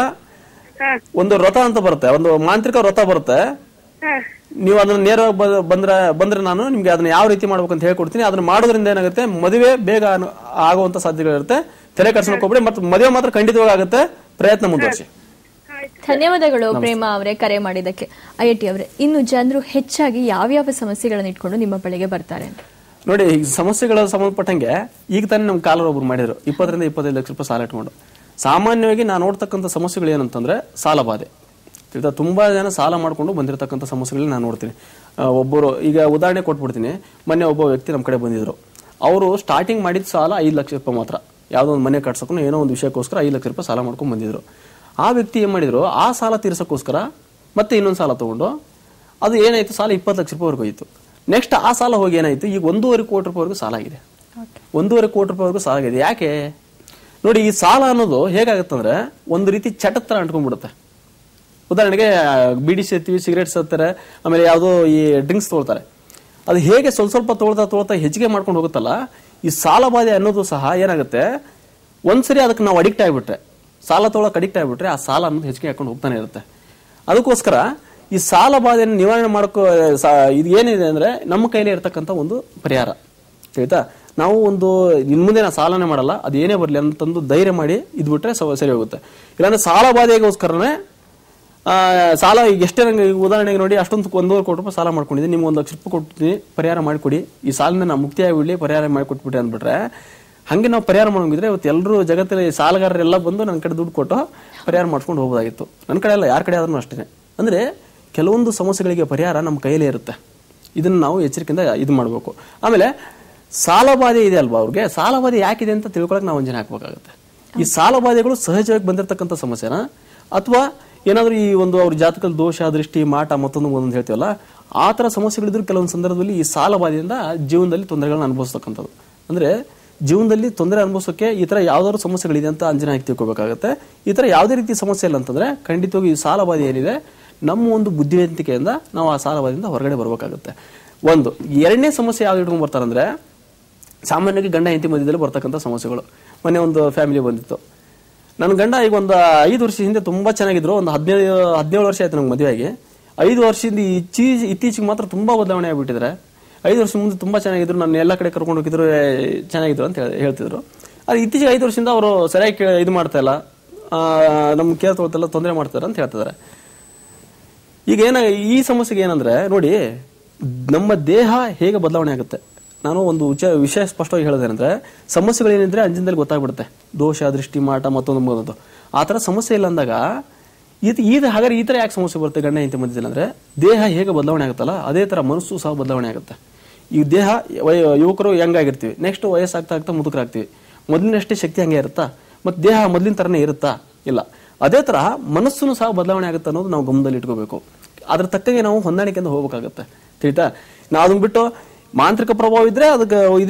ಒಂದು ವ್ರತ ಅಂತ ಬರುತ್ತೆ, ಒಂದು ಮಾಂತ್ರಿಕ ವ್ರತ ಬರುತ್ತೆ. ನೀವು ಅದನ್ನ ನೇರವಾಗಿ ಬಂದ್ರೆ ನಾನು ನಿಮ್ಗೆ ಅದನ್ನ ಯಾವ ರೀತಿ ಮಾಡ್ಬೇಕಂತ ಹೇಳ್ಕೊಡ್ತೀನಿ. ಅದನ್ನ ಮಾಡೋದ್ರಿಂದ ಏನಾಗುತ್ತೆ, ಮದುವೆ ಬೇಗ ಆಗುವಂತ ಸಾಧ್ಯತೆಗಳಿರುತ್ತೆ. ತಲೆ ಕೆಡಿಸ್ಕೊಳ್ಳೋಕೆ ಹೋಗ್ಬೇಡಿ, ಮತ್ತು ಮದುವೆ ಮಾತ್ರ ಖಂಡಿತವಾಗಿ ಆಗುತ್ತೆ. ಪ್ರಯತ್ನ ಮುಂದುವರಿಸಿ. ಧನ್ಯವಾದಗಳು ಪ್ರೇಮ ಅವರೇ ಕರೆ ಮಾಡಿದ್ದಕ್ಕೆ. ಐಟಿ ಅವರೇ, ಇನ್ನು ಜನರು ಹೆಚ್ಚಾಗಿ ಯಾವ್ಯಾವ ಸಮಸ್ಯೆಗಳನ್ನು ಇಟ್ಕೊಂಡು ನಿಮ್ಮ ಬಳಿಗೆ ಬರ್ತಾರೆ? ನೋಡಿ, ಈ ಸಮಸ್ಯೆಗಳ ಸಂಬಂಧಪಟ್ಟಂಗೆ ಈಗ ತಾನೇ ನಮ್ ಕಾಲರ್ ಒಬ್ರು ಮಾಡಿದ್ರು 20 ರಿಂದ 25 ಲಕ್ಷ ರೂಪಾಯಿ ಸಾಲ ಇಟ್ಕೊಂಡು. ಸಾಮಾನ್ಯವಾಗಿ ನಾನು ನೋಡ್ತಕ್ಕಂಥ ಸಮಸ್ಯೆಗಳು ಏನಂತಂದ್ರೆ ಸಾಲ ಬಾಧೆ. ತುಂಬಾ ಜನ ಸಾಲ ಮಾಡ್ಕೊಂಡು ಬಂದಿರತಕ್ಕಂಥ ಸಮಸ್ಯೆಗಳನ್ನ ನಾನು ನೋಡ್ತೀನಿ. ಒಬ್ಬರು ಈಗ ಉದಾಹರಣೆ ಕೊಟ್ಬಿಡ್ತೀನಿ. ಮೊನ್ನೆ ಒಬ್ಬ ವ್ಯಕ್ತಿ ನಮ್ಮ ಕಡೆ ಬಂದಿದ್ರು. ಅವರು ಸ್ಟಾರ್ಟಿಂಗ್ ಮಾಡಿದ ಸಾಲ 5 ಲಕ್ಷ ರೂಪಾಯಿ ಮಾತ್ರ. ಯಾವುದೋ ಒಂದು ಮನೆ ಕಟ್ಸೋಕೆ ಏನೋ ಒಂದು ವಿಷಯಕ್ಕೋಸ್ಕರ 5 ಲಕ್ಷ ರೂಪಾಯಿ ಸಾಲ ಮಾಡ್ಕೊಂಡು ಬಂದಿದ್ರು. ಆ ವ್ಯಕ್ತಿ ಏನ್ ಮಾಡಿದ್ರು, ಆ ಸಾಲ ತೀರ್ಸೋಕ್ಕೋಸ್ಕರ ಮತ್ತೆ ಇನ್ನೊಂದು ಸಾಲ ತಗೊಂಡು ಅದು ಏನಾಯ್ತು, ಸಾಲ 20 ಲಕ್ಷ ರೂಪಾಯಿವರೆಗೂ ಹೋಯಿತು. ನೆಕ್ಸ್ಟ್ ಆ ಸಾಲ ಹೋಗಿ ಏನಾಯ್ತು, ಈಗ 1.5 ಕೋಟಿ ರೂಪಾಯಿವರೆಗೂ ಸಾಲ ಆಗಿದೆ. 1.5 ಕೋಟಿ ರೂಪಾಯಿವರೆಗೂ ಸಾಲ ಆಗಿದೆ. ಯಾಕೆ ನೋಡಿ, ಈ ಸಾಲ ಅನ್ನೋದು ಹೇಗಾಗುತ್ತಂದ್ರೆ ಒಂದು ರೀತಿ ಚಟದ ತರ ಅಂಟ್ಕೊಂಡ್ಬಿಡುತ್ತೆ. ಉದಾಹರಣೆಗೆ ಬಿಡಿ ಸೇರ್ತೀವಿ, ಸಿಗರೇಟ್ ಸೇರ್ತಾರೆ, ಆಮೇಲೆ ಯಾವುದೋ ಈ ಡ್ರಿಂಕ್ಸ್ ತೊಗೊಳ್ತಾರೆ. ಅದು ಹೇಗೆ ಸ್ವಲ್ಪ ತೊಗೊಳ್ತಾ ಹೆಚ್ಚಿಗೆ ಮಾಡ್ಕೊಂಡು ಹೋಗುತ್ತಲ್ಲ, ಈ ಸಾಲ ಬಾಧೆ ಅನ್ನೋದು ಸಹ ಏನಾಗುತ್ತೆ, ಒಂದ್ಸರಿ ಅದಕ್ಕೆ ನಾವು ಅಡಿಕ್ಟ್ ಆಗಿಬಿಟ್ರೆ, ಸಾಲ ತೊಗೊಳಕ್ಕೆ ಅಡಿಕ್ಟ್ ಆಗಿಬಿಟ್ರೆ ಆ ಸಾಲ ಅನ್ನೋದು ಹೆಚ್ಚಿಗೆ ಹಾಕೊಂಡು ಹೋಗ್ತಾನೆ ಇರುತ್ತೆ. ಅದಕ್ಕೋಸ್ಕರ ಈ ಸಾಲ ಬಾಧೆಯನ್ನು ನಿವಾರಣೆ ಮಾಡ್ಕೋ ಇದು ಏನಿದೆ ಅಂದ್ರೆ ನಮ್ಮ ಕೈಲೇ ಇರ್ತಕ್ಕಂಥ ಒಂದು ಪರಿಹಾರ. ಆಯ್ತಾ? ನಾವು ಒಂದು ಇನ್ ಮುಂದೆ ನಾವು ಸಾಲನೇ ಮಾಡಲ್ಲ, ಅದು ಏನೇ ಬರಲಿ ಅಂತಂದು ಧೈರ್ಯ ಮಾಡಿ ಇದ್ಬಿಟ್ರೆ ಸರಿ ಹೋಗುತ್ತೆ. ಇಲ್ಲಾಂದ್ರೆ ಸಾಲ ಬಾಧೆಗೋಸ್ಕರನೇ ಸಾಲ ಈಗ ಎಷ್ಟೇ ನಂಗೆ ಉದಾಹರಣೆಗೆ ನೋಡಿ, ಅಷ್ಟೊಂದು 1.5 ಕೋಟಿ ರೂಪಾಯಿ ಸಾಲ ಮಾಡ್ಕೊಂಡಿದ್ದೀನಿ, ನಿಮ್ಗೆ 1 ಲಕ್ಷ ರೂಪಾಯಿ ಕೊಡ್ತೀನಿ, ಪರಿಹಾರ ಮಾಡಿಕೊಡಿ, ಈ ಸಾಲಿನ ನಾವು ಮುಕ್ತಿಯಾಗಿ ಬಿಡಲಿ, ಪರಿಹಾರ ಮಾಡಿಕೊಟ್ಬಿಟ್ಟೆ ಅಂದ್ಬಿಟ್ರೆ, ಹಂಗೆ ನಾವು ಪರಿಹಾರ ಮಾಡೋಂಗಿದ್ರೆ ಇವತ್ತು ಎಲ್ಲರೂ ಜಗತ್ತಲ್ಲಿ ಸಾಲಗಾರರೆಲ್ಲ ಬಂದು ನನ್ನ ಕಡೆ ದುಡ್ಡು ಕೊಟ್ಟು ಪರಿಹಾರ ಮಾಡ್ಕೊಂಡು ಹೋಗೋದಾಗಿತ್ತು. ನನ್ನ ಕಡೆ ಅಲ್ಲ, ಯಾರ ಕಡೆ ಆದ್ರೂ ಅಷ್ಟೇ. ಅಂದ್ರೆ ಕೆಲವೊಂದು ಸಮಸ್ಯೆಗಳಿಗೆ ಪರಿಹಾರ ನಮ್ಮ ಕೈಲೇ ಇರುತ್ತೆ. ಇದನ್ನ ನಾವು ಎಚ್ಚರಿಕೆಯಿಂದ ಇದು ಮಾಡಬೇಕು. ಆಮೇಲೆ ಸಾಲ ಬಾಧೆ ಇದೆ ಅಲ್ವಾ, ಅವ್ರಿಗೆ ಸಾಲ ಬಾಧೆ ಯಾಕಿದೆ ಅಂತ ತಿಳ್ಕೊಳಕ್ ನಾವು ಅಂಜನೆ ಹಾಕ್ಬೇಕಾಗುತ್ತೆ. ಈ ಸಾಲ ಬಾಧೆಗಳು ಸಹಜವಾಗಿ ಬಂದಿರತಕ್ಕಂಥ ಸಮಸ್ಯೆನ, ಅಥವಾ ಏನಾದ್ರೂ ಈ ಒಂದು ಅವ್ರ ಜಾತಕದಲ್ಲಿ ದೋಷ, ದೃಷ್ಟಿ, ಮಾಟ, ಮತ್ತೊಂದು ಹೇಳ್ತೀವಲ್ಲ, ಆ ತರ ಸಮಸ್ಯೆಗಳಿದ್ರು ಕೆಲವೊಂದು ಸಂದರ್ಭದಲ್ಲಿ ಈ ಸಾಲ ಬಾಧೆಯಿಂದ ಜೀವನದಲ್ಲಿ ತೊಂದರೆಗಳನ್ನ ಅನುಭವಿಸ್ತಕ್ಕಂಥದ್ದು. ಅಂದ್ರೆ ಜೀವನದಲ್ಲಿ ತೊಂದರೆ ಅನುಭವಿಸೋಕೆ ಈ ತರ ಯಾವ್ದಾದ್ರು ಸಮಸ್ಯೆಗಳಿದೆ ಅಂತ ಅಂಜನೆ ಹಾಕಿ ತಿಳ್ಕೊಬೇಕಾಗುತ್ತೆ. ಈ ತರ ಯಾವುದೇ ರೀತಿ ಸಮಸ್ಯೆ ಇಲ್ಲ ಅಂತಂದ್ರೆ ಖಂಡಿತವಾಗಿ ಈ ಸಾಲ ಬಾಧೆ ಏನಿದೆ, ನಮ್ಮ ಒಂದು ಬುದ್ಧಿವಂತಿಕೆಯಿಂದ ನಾವು ಆ ಸಾಲ ಬಾಧೆಯಿಂದ ಹೊರಗಡೆ ಬರಬೇಕಾಗುತ್ತೆ. ಒಂದು. ಎರಡನೇ ಸಮಸ್ಯೆ ಯಾವ್ದು ಇಟ್ಕೊಂಡ್ ಬರ್ತಾರಂದ್ರೆ ಸಾಮಾನ್ಯವಾಗಿ ಗಂಡ ಹೆಂಡತಿ ಮಧ್ಯದಲ್ಲಿ ಬರ್ತಕ್ಕಂಥ ಸಮಸ್ಯೆಗಳು. ಮೊನ್ನೆ ಒಂದು ಫ್ಯಾಮಿಲಿ ಬಂದಿತ್ತು. ನನ್ನ ಗಂಡ ಈಗ ಒಂದು 5 ವರ್ಷ ಹಿಂದೆ ತುಂಬಾ ಚೆನ್ನಾಗಿದ್ರು. ಒಂದು 17 ವರ್ಷ ಆಯ್ತು ನಂಗೆ ಮದುವೆಯಾಗಿ. 5 ವರ್ಷದಿಂದ ಇತ್ತೀಚೆಗೆ ಮಾತ್ರ ತುಂಬಾ ಬದಲಾವಣೆ ಆಗ್ಬಿಟ್ಟಿದ್ರೆ. 5 ವರ್ಷ ಮುಂದೆ ತುಂಬಾ ಚೆನ್ನಾಗಿದ್ರು, ನನ್ನ ಎಲ್ಲ ಕಡೆ ಕರ್ಕೊಂಡು ಹೋಗಿದ್ರು, ಚೆನ್ನಾಗಿದ್ರು ಅಂತ ಹೇಳ್ತಿದ್ರು. ಅದು ಇತ್ತೀಚೆಗೆ 5 ವರ್ಷದಿಂದ ಅವರು ಸರಿಯಾಗಿ ಇದು ಮಾಡ್ತಾ ಇಲ್ಲ, ನಮ್ ಕೇರ್ ತೊಗೊಳ್ತಿಲ್ಲ, ತೊಂದರೆ ಮಾಡ್ತಾರೆ ಅಂತ ಹೇಳ್ತಿದ್ದಾರೆ. ಈಗ ಈ ಸಮಸ್ಯೆಗೆ ಏನಂದ್ರೆ ನೋಡಿ, ನಮ್ಮ ದೇಹ ಹೇಗೆ ಬದಲಾವಣೆ ಆಗುತ್ತೆ. ನಾನು ಒಂದು ವಿಷಯ ಸ್ಪಷ್ಟವಾಗಿ ಹೇಳೋದೇನಂದ್ರೆ, ಸಮಸ್ಯೆಗಳೇನಿದ್ರೆ ಅಂಜಿನದಲ್ಲಿ ಗೊತ್ತಾಗ್ಬಿಡುತ್ತೆ. ದೋಷ, ದೃಷ್ಟಿ, ಮಾಟ, ಮತ್ತೊಂದು ಆ ತರ ಸಮಸ್ಯೆ ಇಲ್ಲ ಅಂದಾಗ ಹಾಗಾದ್ರೆ ಈ ತರ ಯಾಕೆ ಸಮಸ್ಯೆ ಬರುತ್ತೆ ಗಂಡ ಹೆಂಡತಿ ಮಧ್ಯದಲ್ಲಿ ಅಂದ್ರೆ, ದೇಹ ಹೇಗೆ ಬದಲಾವಣೆ ಆಗುತ್ತಲ್ಲ ಅದೇ ತರ ಮನಸ್ಸು ಸಹ ಬದಲಾವಣೆ ಆಗುತ್ತೆ. ಈ ದೇಹ ಯುವಕರು ಹೆಂಗಾಗಿರ್ತೀವಿ, ನೆಕ್ಸ್ಟ್ ವಯಸ್ಸಾಗ್ತಾ ಆಗ್ತಾ ಮುದುಕರಾಗ್ತೀವಿ. ಮೊದಲಿನಷ್ಟೇ ಶಕ್ತಿ ಹಂಗೆ ಇರುತ್ತಾ, ಮತ್ತೆ ದೇಹ ಮೊದಲಿನ ತರನೇ ಇರುತ್ತಾ? ಇಲ್ಲ. ಅದೇ ತರ ಮನಸ್ಸನ್ನು ಸಹ ಬದಲಾವಣೆ ಆಗುತ್ತೆ ಅನ್ನೋದು ನಾವು ಗಮನದಲ್ಲಿ ಇಟ್ಕೋಬೇಕು. ಅದ್ರ ತಕ್ಕಂಗೆ ನಾವು ಹೊಂದಾಣಿಕೆಯಿಂದ ಹೋಗ್ಬೇಕಾಗತ್ತೆ. ತಿಳಿತಾ? ನಾವು ಅದನ್ನ ಬಿಟ್ಟು ಮಾಂತ್ರಿಕ ಪ್ರಭಾವ ಇದ್ರೆ ಅದಕ್ಕೆ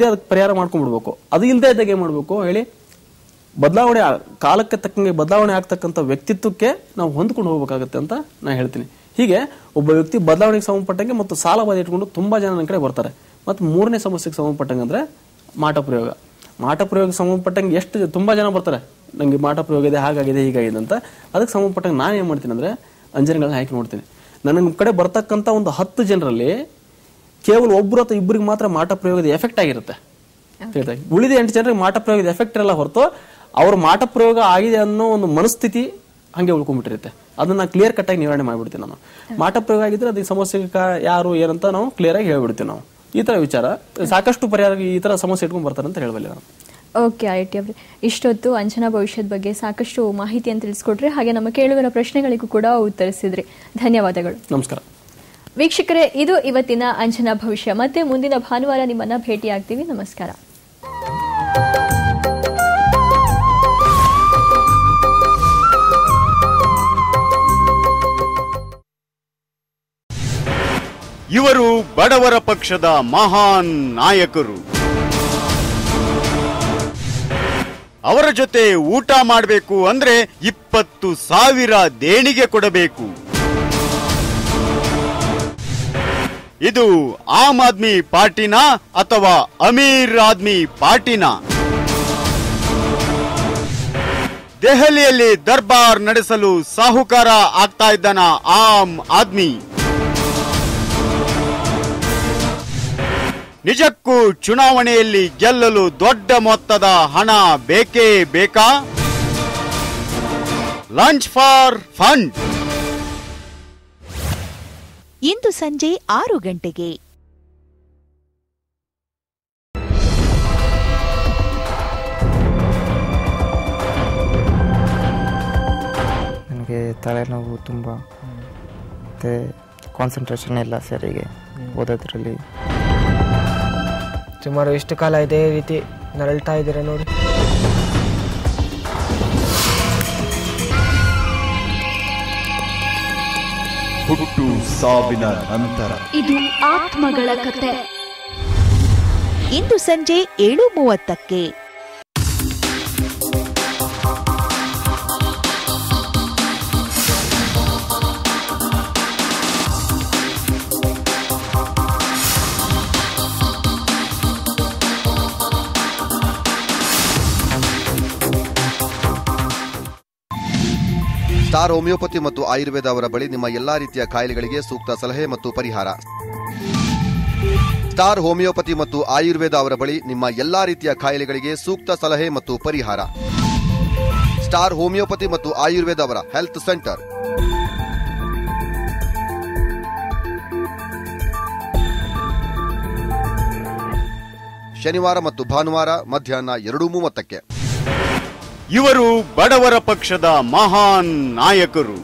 ಪರಿಹಾರ ಮಾಡ್ಕೊಂಡ್ಬಿಡ್ಬೇಕು. ಅದು ಇಲ್ಲದೆ ಇದ್ದಾಗ ಏನ್ ಮಾಡ್ಬೇಕು ಹೇಳಿ? ಬದಲಾವಣೆ, ಕಾಲಕ್ಕೆ ತಕ್ಕಂಗೆ ಬದಲಾವಣೆ ಆಗ್ತಕ್ಕಂಥ ವ್ಯಕ್ತಿತ್ವಕ್ಕೆ ನಾವು ಹೊಂದ್ಕೊಂಡು ಹೋಗ್ಬೇಕಾಗತ್ತೆ ಅಂತ ನಾನು ಹೇಳ್ತೀನಿ. ಹೀಗೆ ಒಬ್ಬ ವ್ಯಕ್ತಿ ಬದಲಾವಣೆಗೆ ಸಂಬಂಧಪಟ್ಟಂಗೆ ಮತ್ತು ಸಾಲ ಬಾಧೆ ಇಟ್ಕೊಂಡು ತುಂಬಾ ಜನ ನನ್ನ ಕಡೆ ಬರ್ತಾರೆ. ಮತ್ತು 3ನೇ ಸಮಸ್ಯೆಗೆ ಸಂಬಂಧಪಟ್ಟಂಗೆ ಅಂದ್ರೆ ಮಾಟ ಪ್ರಯೋಗ. ಮಾಟ ಪ್ರಯೋಗಕ್ಕೆ ಸಂಬಂಧಪಟ್ಟಂಗೆ ತುಂಬಾ ಜನ ಬರ್ತಾರೆ, ನಂಗೆ ಮಾಟ ಪ್ರಯೋಗ ಇದೆ, ಹಾಗಾಗಿದೆ, ಹೀಗಾಗಿದೆ ಅಂತ. ಅದಕ್ಕೆ ಸಂಬಂಧಪಟ್ಟಂಗೆ ನಾನು ಏನ್ ಮಾಡ್ತೀನಿ ಅಂದ್ರೆ ಅಂಜನಗಳನ್ನ ಹಾಕಿ ನೋಡ್ತೀನಿ. ನನ್ನ ಕಡೆ ಬರ್ತಕ್ಕಂಥ ಒಂದು 10 ಜನರಲ್ಲಿ ಕೇವಲ ಒಬ್ಬರು ಅಥವಾ ಇಬ್ಬರಿಗೆ ಮಾತ್ರ ಮಾಟ ಪ್ರಯೋಗದ ಎಫೆಕ್ಟ್ ಆಗಿರುತ್ತೆ. ಉಳಿದ 8 ಜನರಿಗೆ ಮಾಟ ಪ್ರಯೋಗದ ಎಫೆಕ್ಟ್ ಇರಲ್ಲ ಹೊರತು ಅವ್ರ ಮಾಟ ಪ್ರಯೋಗ ಆಗಿದೆ ಅನ್ನೋ ಒಂದು ಮನಸ್ಥಿತಿ ಹಂಗೆ ಉಳ್ಕೊಂಡ್ಬಿಟ್ಟಿರುತ್ತೆ. ಅದನ್ನ ಕ್ಲಿಯರ್ ಕಟ್ ಆಗಿ ನಿವಾರಣೆ ಮಾಡ್ಬಿಡ್ತೀವಿ. ನಾನು ಮಾಟ ಪ್ರಯೋಗ ಆಗಿದ್ರೆ ಅದಕ್ಕೆ ಸಮಸ್ಯೆ ಯಾರು ಏನಂತ ನಾವು ಕ್ಲಿಯರ್ ಆಗಿ ಹೇಳ್ಬಿಡ್ತೀವಿ. ನಾವು ಈ ತರ ವಿಚಾರ ಸಾಕಷ್ಟು ಪರಿಹಾರ ಈ ತರ ಸಮಸ್ಯೆ ಇಟ್ಕೊಂಡ್ ಬರ್ತಾರೆ ಅಂತ ಹೇಳಬಲ್ಲ ನಾನು. ಓಕೆ, ಐಟಿ ಅವರೇ, ಇಷ್ಟೊತ್ತು ಅಂಜನಾ ಭವಿಷ್ಯದ ಬಗ್ಗೆ ಸಾಕಷ್ಟು ಮಾಹಿತಿಯನ್ನು ತಿಳಿಸ್ಕೊಟ್ರಿ. ಹಾಗೆ ನಮ್ಮ ಕೇಳುಗರ ಪ್ರಶ್ನೆಗಳಿಗೂ ಕೂಡ ಉತ್ತರಿಸಿದ್ರಿ. ಧನ್ಯವಾದಗಳು. ನಮಸ್ಕಾರ ವೀಕ್ಷಕರೇ, ಇದು ಇವತ್ತಿನ ಅಂಜನಾ ಭವಿಷ್ಯ. ಮತ್ತೆ ಮುಂದಿನ ಭಾನುವಾರ ನಿಮ್ಮನ್ನ ಭೇಟಿಯಾಗ್ತೀವಿ. ನಮಸ್ಕಾರ. ಇವರು ಬಡವರ ಪಕ್ಷದ ಮಹಾನ್ ನಾಯಕರು. ಅವರ ಜೊತೆ ಊಟ ಮಾಡಬೇಕು ಅಂದ್ರೆ 20,000 ದೇಣಿಗೆ ಕೊಡಬೇಕು. ಇದು ಆಮ್ ಆದ್ಮಿ ಪಾರ್ಟಿನ ಅಥವಾ ಅಮೀರ್ ಆದ್ಮಿ ಪಾರ್ಟಿನ? ದೆಹಲಿಯಲ್ಲಿ ದರ್ಬಾರ್ ನಡೆಸಲು ಸಾಹುಕಾರ ಆಗ್ತಾ ಇದ್ದಾನ ಆಮ್ ಆದ್ಮಿ? ನಿಜಕ್ಕೂ ಚುನಾವಣೆಯಲ್ಲಿ ಗೆಲ್ಲಲು ದೊಡ್ಡ ಮೊತ್ತದ ಹಣ ಬೇಕೇ ಬೇಕಾ? ಲಂಚ್ ಫಾರ್ ಫಂಡ್ ಇಂದು ಸಂಜೆ 6 ಗಂಟೆಗೆ. ನನಗೆ ತಲೆನೋವು ತುಂಬ, ಮತ್ತು ಕಾನ್ಸಂಟ್ರೇಷನ್ ಇಲ್ಲ ಸರಿಗೆ ಓದೋದ್ರಲ್ಲಿ. ಸುಮಾರು ಇಷ್ಟು ಕಾಲ ಇದೇ ರೀತಿ ನರಳ್ತಾ ಇದ್ದೀರಾ ನೋಡಿ. ಹುಟ್ಟು ಸಾವಿನ ನಂತರ ಇದು ಆತ್ಮಗಳ ಕತೆ. ಇಂದು ಸಂಜೆ 7:30ಕ್ಕೆ. ಸ್ಟಾರ್ ಹೋಮಿಯೋಪತಿ ಮತ್ತು ಆಯುರ್ವೇದ ಅವರ ಬಳಿ ನಿಮ್ಮ ಎಲ್ಲಾ ರೀತಿಯ ಕಾಯಿಲೆಗಳಿಗೆ ಸೂಕ್ತ ಸಲಹೆ ಮತ್ತು ಪರಿಹಾರ. ಸ್ಟಾರ್ ಹೋಮಿಯೋಪತಿ ಮತ್ತು ಆಯುರ್ವೇದ ಅವರ ಬಳಿ ನಿಮ್ಮ ಎಲ್ಲಾ ರೀತಿಯ ಕಾಯಿಲೆಗಳಿಗೆ ಸೂಕ್ತ ಸಲಹೆ ಮತ್ತು ಪರಿಹಾರ. ಸ್ಟಾರ್ ಹೋಮಿಯೋಪತಿ ಮತ್ತು ಆಯುರ್ವೇದ ಅವರ ಹೆಲ್ತ್ ಸೆಂಟರ್. ಶನಿವಾರ ಮತ್ತು ಭಾನುವಾರ ಮಧ್ಯಾಹ್ನ 2:30ಕ್ಕೆ. ಇವರು ಬಡವರ ಪಕ್ಷದ ಮಹಾನ್ ನಾಯಕರು.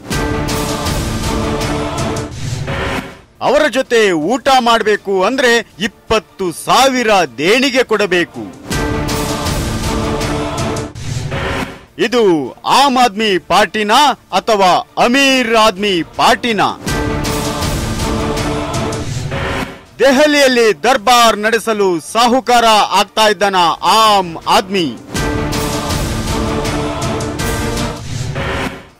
ಅವರ ಜೊತೆ ಊಟ ಮಾಡಬೇಕು ಅಂದ್ರೆ 20,000 ದೇಣಿಗೆ ಕೊಡಬೇಕು. ಇದು ಆಮ್ ಆದ್ಮಿ ಪಾರ್ಟಿನ ಅಥವಾ ಅಮೀರ್ ಆದ್ಮಿ ಪಾರ್ಟಿನ? ದೆಹಲಿಯಲ್ಲಿ ದರ್ಬಾರ್ ನಡೆಸಲು ಸಾಹುಕಾರ ಆಗ್ತಾ ಇದ್ದಾನ ಆಮ್ ಆದ್ಮಿ?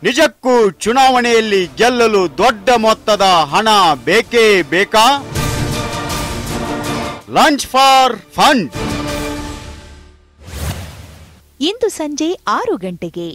ನಿಜಕ್ಕೂ ಚುನಾವಣೆಯಲ್ಲಿ ಗೆಲ್ಲಲು ದೊಡ್ಡ ಮೊತ್ತದ ಹಣ ಬೇಕೇ ಬೇಕಾ? ಲಂಚ್ ಫಾರ್ ಫಂಡ್ ಇಂದು ಸಂಜೆ 6 ಗಂಟೆಗೆ.